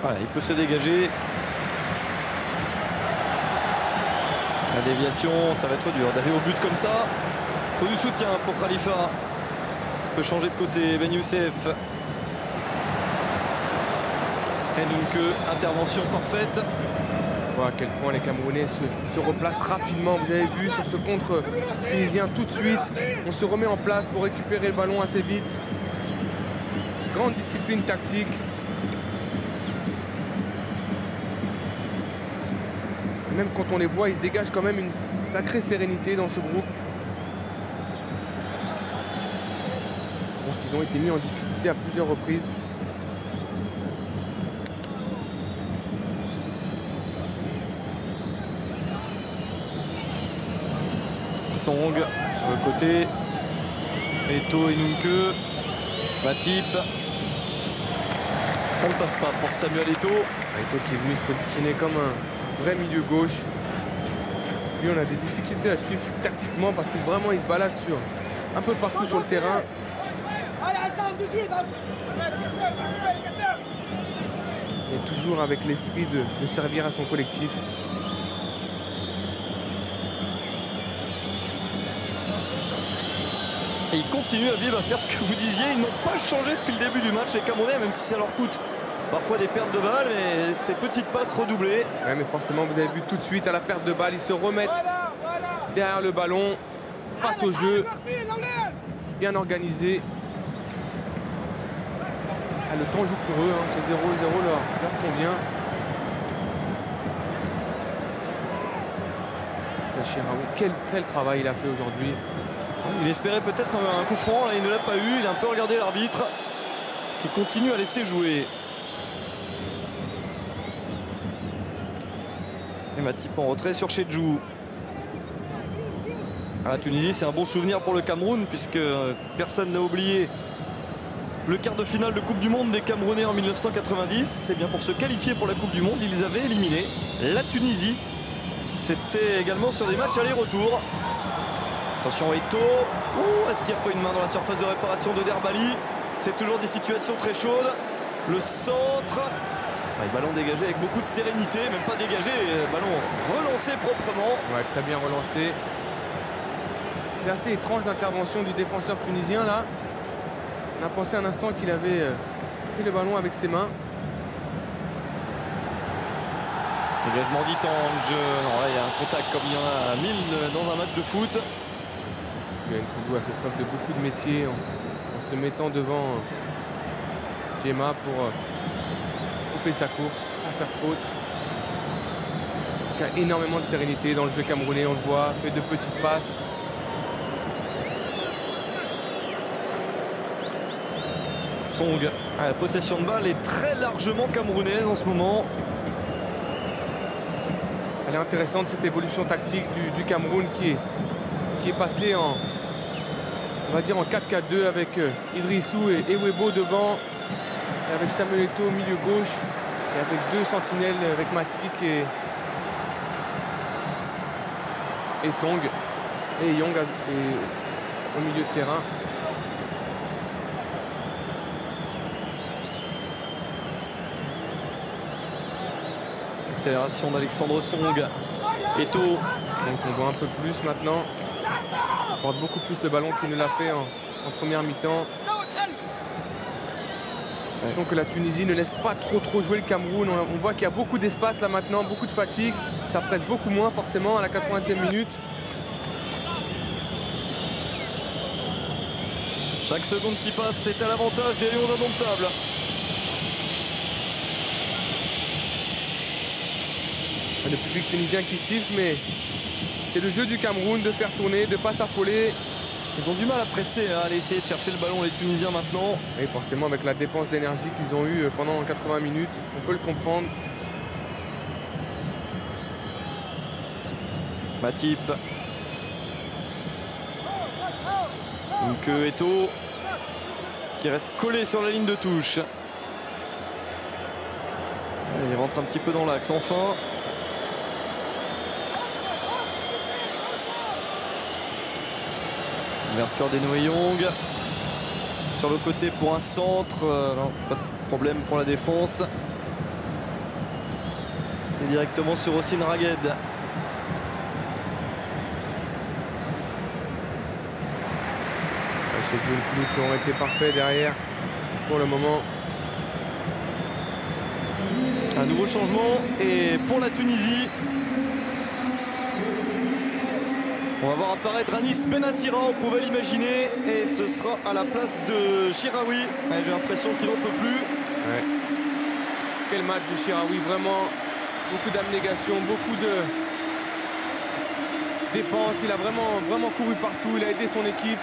Voilà, il peut se dégager. La déviation, ça va être dur d'aller au but comme ça. Il faut du soutien pour Khalifa. Il peut changer de côté Ben Youssef. Et donc intervention parfaite.
On voit à quel point les Camerounais se replacent rapidement. Vous avez vu sur ce contre tunisien tout de suite. On se remet en place pour récupérer le ballon assez vite. Grande discipline tactique. Même quand on les voit, ils se dégagent quand même une sacrée sérénité dans ce groupe. Alors qu'ils ont été mis en difficulté à plusieurs reprises.
Song sur le côté. Eto'o et Nunke. Matip. Ça ne passe pas pour Samuel Eto'o.
Eto'o qui est venu se positionner comme un vrai milieu gauche. Lui, on a des difficultés à suivre tactiquement parce qu'il vraiment il se balade sur un peu partout sur le terrain. Et toujours avec l'esprit de servir à son collectif.
Et ils continuent à vivre, à faire ce que vous disiez. Ils n'ont pas changé depuis le début du match, les Camerounais, même si ça leur coûte parfois des pertes de balles. Et ces petites passes redoublées.
Ouais, mais forcément, vous avez vu tout de suite à la perte de balle, ils se remettent derrière le ballon, face au jeu, bien organisé. Ah, le temps joue pour eux, hein. Ce 0-0 leur convient. Chiraoui, quel travail il a fait aujourd'hui.
Il espérait peut-être un coup franc, là il ne l'a pas eu. Il a un peu regardé l'arbitre qui continue à laisser jouer. Et Matip en retrait sur Chedjou. À la Tunisie, c'est un bon souvenir pour le Cameroun puisque personne n'a oublié le quart de finale de Coupe du Monde des Camerounais en 1990. C'est bien pour se qualifier pour la Coupe du Monde. Ils avaient éliminé la Tunisie. C'était également sur des matchs aller-retour. Attention Eto'o. Est-ce qu'il n'y a pas une main dans la surface de réparation de Derbali? C'est toujours des situations très chaudes. Le centre. Ballon dégagé avec beaucoup de sérénité. Même pas dégagé. Ballon relancé proprement.
Ouais, très bien relancé. C'est assez étrange l'intervention du défenseur tunisien là. On a pensé un instant qu'il avait pris le ballon avec ses mains.
Dégagement d'Itange. Non, là il y a un contact comme il y en a 1000 dans un match de foot.
Nkoudou a fait preuve de beaucoup de métier en se mettant devant Djema pour couper sa course, sans faire faute. Il y a énormément de sérénité dans le jeu camerounais, on le voit, fait de petites passes.
Song, la possession de balle est très largement camerounaise en ce moment.
Elle est intéressante cette évolution tactique du Cameroun qui est passé en, on va dire en 4-4-2 avec Idrissou et Ewebo devant, et avec Samuel Eto'o au milieu gauche, et avec deux sentinelles avec Matic et Song, et Young au milieu de terrain.
Accélération d'Alexandre Song. Eto'o.
Donc on voit un peu plus maintenant. Il porte beaucoup plus le ballon qu'il ne l'a fait en première mi-temps. Sachant que la Tunisie ne laisse pas trop jouer le Cameroun. On voit qu'il y a beaucoup d'espace là maintenant, beaucoup de fatigue. Ça presse beaucoup moins forcément à la 80e minute.
Chaque seconde qui passe, c'est à l'avantage des Lions indomptables.
Le public tunisien qui siffle, mais c'est le jeu du Cameroun de faire tourner, de ne pas s'affoler.
Ils ont du mal à presser, à aller essayer de chercher le ballon, les Tunisiens maintenant.
Et forcément avec la dépense d'énergie qu'ils ont eue pendant 80 minutes, on peut le comprendre.
Matip. Donc Eto'o qui reste collé sur la ligne de touche. Il rentre un petit peu dans l'axe enfin. Ouverture des Young sur le côté pour un centre. Non, pas de problème pour la défense. C'était directement sur Hossein Raghed.
Ces deux clous qui ont été parfaits derrière pour le moment.
Un nouveau changement et pour la Tunisie. On va voir apparaître Anis Benatira, on pouvait l'imaginer, et ce sera à la place de Chiraoui. J'ai l'impression qu'il n'en peut plus.
Ouais. Quel match de Chiraoui, vraiment beaucoup d'abnégation, beaucoup de dépenses. Il a vraiment couru partout, il a aidé son équipe.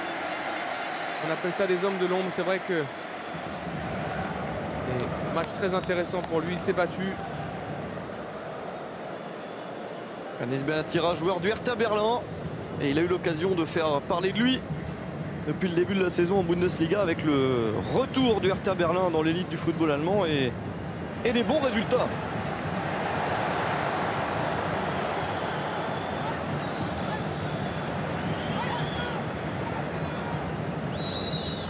On appelle ça des hommes de l'ombre, c'est vrai que match très intéressant pour lui, il s'est battu.
Anis Benatira, joueur du Hertha Berlin. Et il a eu l'occasion de faire parler de lui depuis le début de la saison en Bundesliga avec le retour du Hertha Berlin dans l'élite du football allemand et des bons résultats.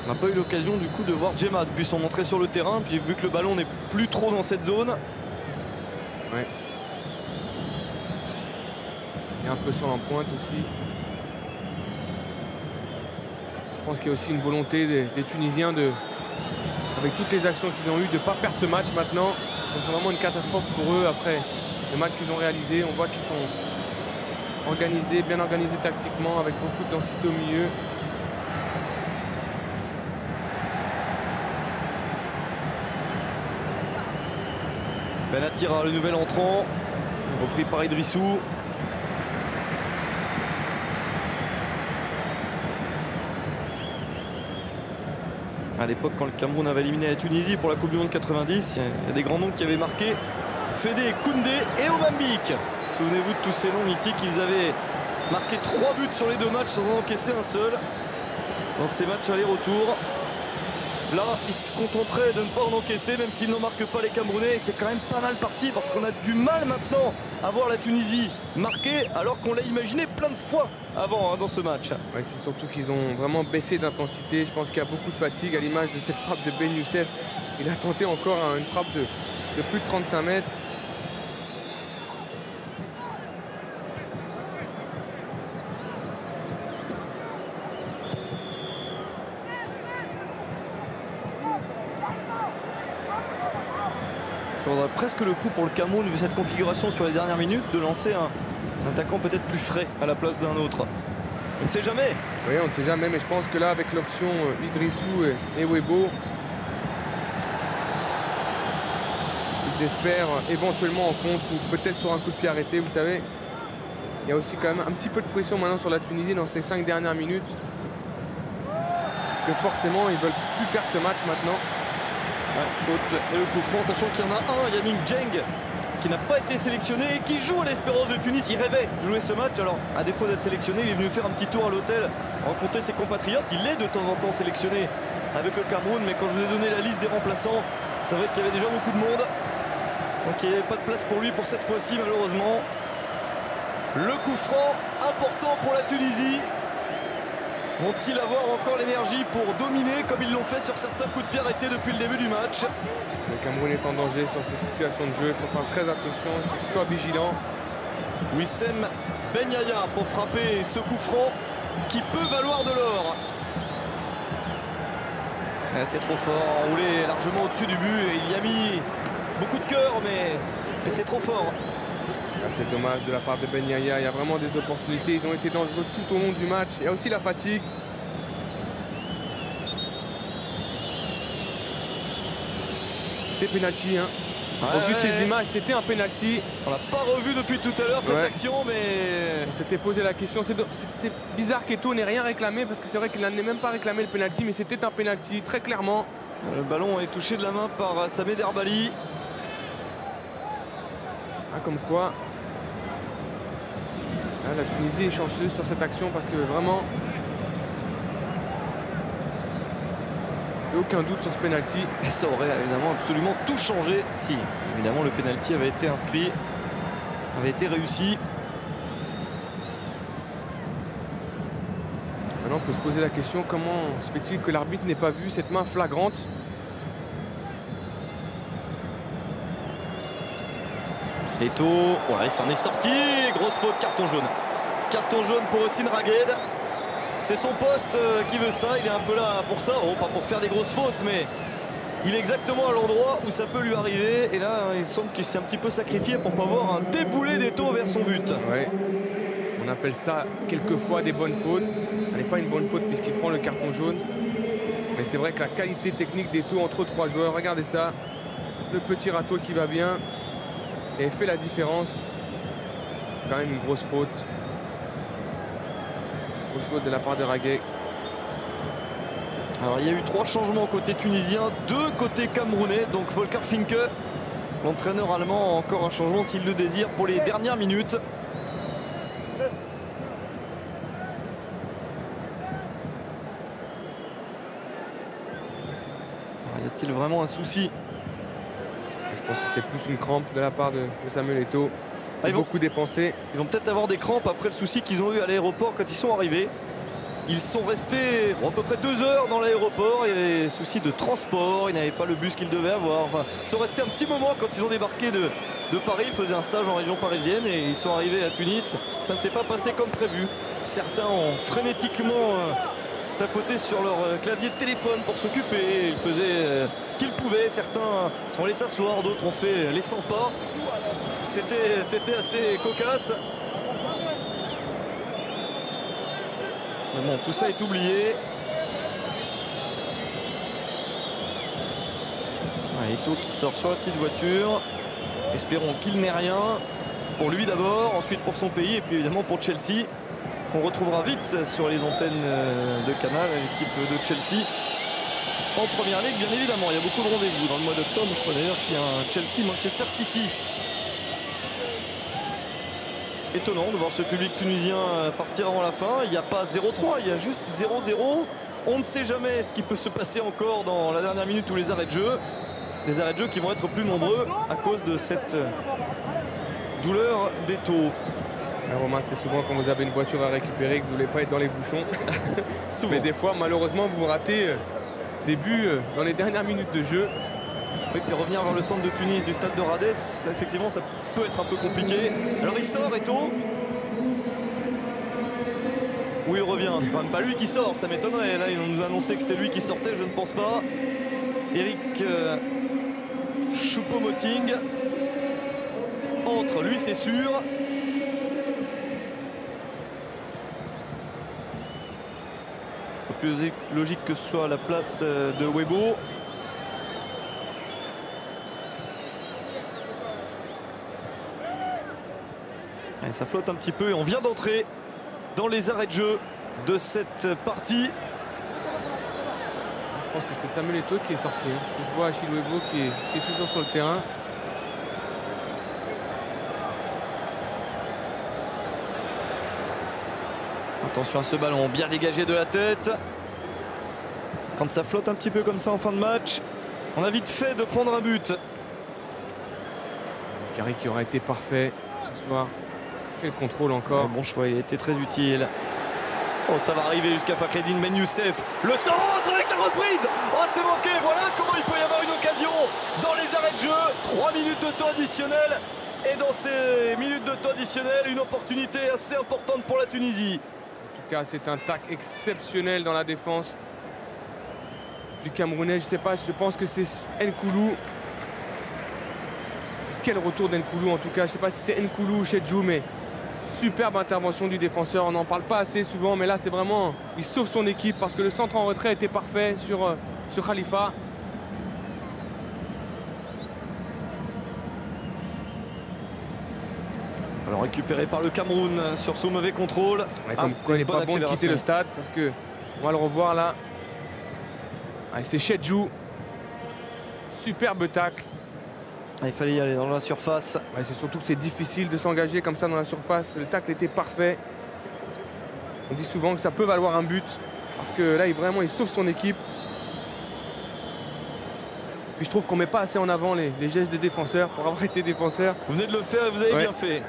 On n'a pas eu l'occasion du coup de voir Djema depuis son entrée sur le terrain. Puis vu que le ballon n'est plus trop dans cette zone.
Ouais. Et un peu sur l'empointe aussi. Je pense qu'il y a aussi une volonté des Tunisiens avec toutes les actions qu'ils ont eues de ne pas perdre ce match maintenant. C'est vraiment une catastrophe pour eux après le match qu'ils ont réalisé. On voit qu'ils sont organisés, bien organisés tactiquement, avec beaucoup de densité au milieu.
Benatira, le nouvel entrant, repris par Idrissou. À l'époque, quand le Cameroun avait éliminé la Tunisie pour la Coupe du Monde 90, il y a des grands noms qui avaient marqué. Fédé, Koundé et Obambik. Souvenez-vous de tous ces noms mythiques. Ils avaient marqué 3 buts sur les 2 matchs sans en encaisser un seul. Dans ces matchs aller-retour. Là, ils se contenteraient de ne pas en encaisser, même s'ils n'en marquent pas les Camerounais. C'est quand même pas mal parti parce qu'on a du mal maintenant à voir la Tunisie marquer, alors qu'on l'a imaginé plein de fois avant dans ce match.
Ouais, c'est surtout qu'ils ont vraiment baissé d'intensité. Je pense qu'il y a beaucoup de fatigue à l'image de cette frappe de Ben Youssef. Il a tenté encore une frappe de plus de 35 mètres.
Ça vaudrait presque le coup pour le Cameroun, vu cette configuration sur les dernières minutes, de lancer un attaquant peut-être plus frais à la place d'un autre. On ne sait jamais.
Oui, on ne sait jamais, mais je pense que là, avec l'option Idrissou et Webo, ils espèrent éventuellement en contre ou peut-être sur un coup de pied arrêté. Vous savez, il y a aussi quand même un petit peu de pression maintenant sur la Tunisie dans ces 5 dernières minutes. Parce que forcément, ils ne veulent plus perdre ce match maintenant.
Ouais, faute et le coup franc, sachant qu'il y en a un, Yannick Dieng, qui n'a pas été sélectionné et qui joue à l'Espérance de Tunis. Il rêvait de jouer ce match. Alors, à défaut d'être sélectionné, il est venu faire un petit tour à l'hôtel, rencontrer ses compatriotes. Il est de temps en temps sélectionné avec le Cameroun, mais quand je vous ai donné la liste des remplaçants, c'est vrai qu'il y avait déjà beaucoup de monde. Donc il n'y avait pas de place pour lui pour cette fois-ci, malheureusement. Le coup franc important pour la Tunisie. Vont-ils avoir encore l'énergie pour dominer comme ils l'ont fait sur certains coups de pied arrêtés depuis le début du match?
Le Cameroun est en danger sur ces situations de jeu. Il faut faire très attention, il faut qu'il soit vigilant.
Wissem Ben Yaya pour frapper ce coup franc qui peut valoir de l'or. C'est trop fort, enroulé largement au-dessus du but. Et il y a mis beaucoup de cœur, mais c'est trop fort.
C'est dommage de la part de Ben Yaya. Il y a vraiment des opportunités. Ils ont été dangereux tout au long du match. Il y a aussi la fatigue. C'était pénalty. Hein. Au vu de ces images, c'était un pénalty.
On l'a pas revu depuis tout à l'heure cette action, mais...
On s'était posé la question. C'est bizarre qu'Eto'o n'ait rien réclamé, parce que c'est vrai qu'il n'a même pas réclamé le pénalty, mais c'était un pénalty, très clairement.
Le ballon est touché de la main par Samed Herbali.
Ah, comme quoi... Ah, la Tunisie est chanceuse sur cette action parce que vraiment, il n'y a aucun doute sur ce pénalty.
Et ça aurait évidemment absolument tout changé si évidemment le pénalty avait été inscrit, avait été réussi.
Maintenant on peut se poser la question, comment se fait-il que l'arbitre n'ait pas vu cette main flagrante?
Eto'o, voilà, il s'en est sorti. Grosse faute, carton jaune. Carton jaune pour Hossein Raghed. C'est son poste qui veut ça. Il est un peu là pour ça. Oh, pas pour faire des grosses fautes, mais il est exactement à l'endroit où ça peut lui arriver. Et là, il semble qu'il s'est un petit peu sacrifié pour pas voir un déboulé d'Eto'o vers son but.
Ouais. On appelle ça quelquefois des bonnes fautes. Ce n'est pas une bonne faute puisqu'il prend le carton jaune. Mais c'est vrai que la qualité technique d'Eto'o entre 3 joueurs, regardez ça. Le petit râteau qui va bien. Et fait la différence. C'est quand même une grosse faute. Grosse faute de la part de Raghed.
Alors il y a eu 3 changements côté tunisien, 2 côté camerounais. Donc Volker Finke, l'entraîneur allemand, a encore un changement s'il le désire pour les dernières minutes. Alors, y a-t-il vraiment un souci?
Je pense que c'est plus une crampe de la part de Samuel Eto'o. C'est beaucoup dépensé.
Ils vont peut-être avoir des crampes après le souci qu'ils ont eu à l'aéroport quand ils sont arrivés. Ils sont restés à peu près 2 heures dans l'aéroport. Il y avait souci de transport, ils n'avaient pas le bus qu'ils devaient avoir. Enfin, ils sont restés un petit moment quand ils ont débarqué de Paris. Ils faisaient un stage en région parisienne et ils sont arrivés à Tunis. Ça ne s'est pas passé comme prévu. Certains ont frénétiquement tapoté sur leur clavier de téléphone pour s'occuper. Ils faisaient ce qu'ils pouvaient. Certains sont allés s'asseoir, d'autres ont fait les 100 pas. C'était assez cocasse. Mais bon, tout ça est oublié. Eto'o qui sort sur la petite voiture. Espérons qu'il n'ait rien. Pour lui d'abord, ensuite pour son pays et puis évidemment pour Chelsea. Qu'on retrouvera vite sur les antennes de Canal, l'équipe de Chelsea. En première ligue, bien évidemment. Il y a beaucoup de rendez-vous dans le mois d'octobre. Je crois d'ailleurs qu'il y a un Chelsea-Manchester City. Étonnant de voir ce public tunisien partir avant la fin. Il n'y a pas 0-3, il y a juste 0-0. On ne sait jamais ce qui peut se passer encore dans la dernière minute ou les arrêts de jeu. Des arrêts de jeu qui vont être plus nombreux à cause de cette douleur d'Eto'o.
Romain, c'est souvent quand vous avez une voiture à récupérer que vous ne voulez pas être dans les bouchons. Mais des fois, malheureusement, vous ratez des buts dans les dernières minutes de jeu.
Oui, puis revenir vers le centre de Tunis du stade de Rades, effectivement, ça peut être un peu compliqué. Alors il sort, Eto'o. Où il revient, c'est quand même pas lui qui sort, ça m'étonnerait. Là, ils nous a annoncé que c'était lui qui sortait, je ne pense pas. Eric Choupo-Moting entre, lui c'est sûr. C'est plus logique que ce soit à la place de Weibo. Et ça flotte un petit peu et on vient d'entrer dans les arrêts de jeu de cette partie.
Je pense que c'est Samuel Eto'o qui est sorti. Je vois Achille Weibo qui est toujours sur le terrain.
Attention à ce ballon, bien dégagé de la tête. Quand ça flotte un petit peu comme ça en fin de match, on a vite fait de prendre un but.
Carré qui aura été parfait ce soir. Quel contrôle encore.
Bon choix, il a été très utile. Oh, ça va arriver jusqu'à Fakhreddine Ben Youssef. Le centre avec la reprise. Oh, c'est manqué. Voilà comment il peut y avoir une occasion dans les arrêts de jeu. 3 minutes de temps additionnel. Et dans ces minutes de temps additionnel, une opportunité assez importante pour la Tunisie.
En tout cas, c'est un tac exceptionnel dans la défense du Camerounais. Je sais pas, je pense que c'est Nkoulou. Quel retour d'Nkoulou en tout cas. Je sais pas si c'est Nkoulou ou Chedjou, mais superbe intervention du défenseur. On n'en parle pas assez souvent, mais là c'est vraiment, il sauve son équipe parce que le centre en retrait était parfait sur Khalifa.
Alors récupéré par le Cameroun sur ce mauvais contrôle.
Ouais, comme quoi il n'est pas bon de quitter le stade parce que on va le revoir là. C'est Chedjou. Superbe tacle.
Il fallait y aller dans la surface.
Ouais, c'est surtout que c'est difficile de s'engager comme ça dans la surface. Le tacle était parfait. On dit souvent que ça peut valoir un but parce que là, vraiment, il sauve son équipe. Puis je trouve qu'on ne met pas assez en avant les gestes des défenseurs pour avoir été défenseur.
Vous venez de le faire et vous avez bien fait.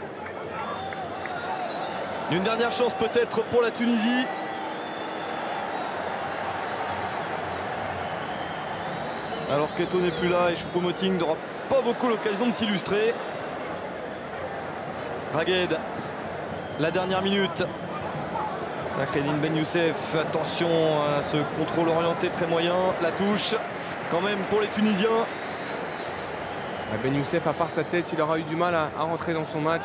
Une dernière chance peut-être pour la Tunisie. Alors qu'Eto'o n'est plus là et Choupo-Moting n'aura pas beaucoup l'occasion de s'illustrer. Ragued, la dernière minute. Fakhreddine Ben Youssef, attention à ce contrôle orienté très moyen. La touche quand même pour les Tunisiens.
Ben Youssef, à part sa tête, il aura eu du mal à rentrer dans son match.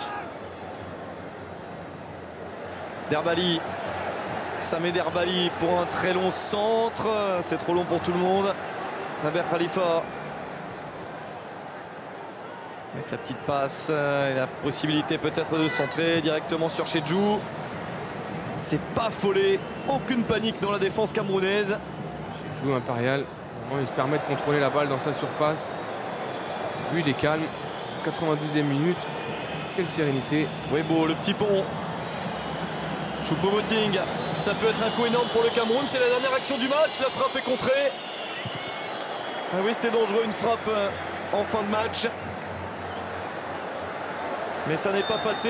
Derbali, Samé Derbali pour un très long centre. C'est trop long pour tout le monde. Naber Khalifa. Avec la petite passe et la possibilité peut-être de centrer directement sur Chedjou. C'est pas affolé, aucune panique dans la défense camerounaise.
Chedjou impérial, il se permet de contrôler la balle dans sa surface. Lui il est calme, 92e minute, quelle sérénité.
Weibo, le petit pont. Choupo-Moting, ça peut être un coup énorme pour le Cameroun, c'est la dernière action du match, la frappe est contrée. Ah oui, c'était dangereux, une frappe en fin de match. Mais ça n'est pas passé.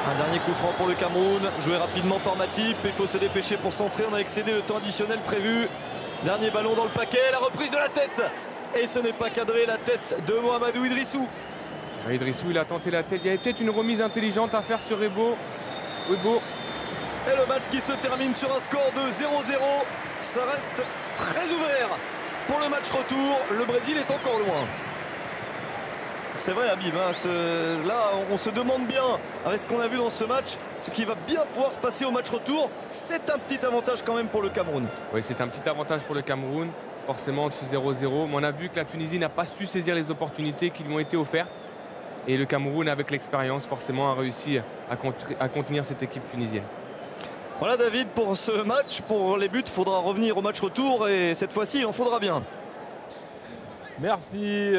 Un dernier coup franc pour le Cameroun, joué rapidement par Matip. Il faut se dépêcher pour centrer, on a excédé le temps additionnel prévu. Dernier ballon dans le paquet, la reprise de la tête. Et ce n'est pas cadré, la tête de Mohamedou Idrissou.
Idrissou, il a tenté la tête. Il y avait peut-être une remise intelligente à faire sur Webo.
Et le match qui se termine sur un score de 0-0. Ça reste très ouvert pour le match retour. Le Brésil est encore loin. C'est vrai, Habib, hein, là on se demande bien, avec ce qu'on a vu dans ce match, ce qui va bien pouvoir se passer au match retour. C'est un petit avantage quand même pour le Cameroun.
Oui, c'est un petit avantage pour le Cameroun, forcément ce 0-0. Mais on a vu que la Tunisie n'a pas su saisir les opportunités qui lui ont été offertes. Et le Cameroun, avec l'expérience, forcément a réussi à contenir cette équipe tunisienne.
Voilà David, pour ce match, pour les buts, il faudra revenir au match retour et cette fois-ci il en faudra bien.
Merci.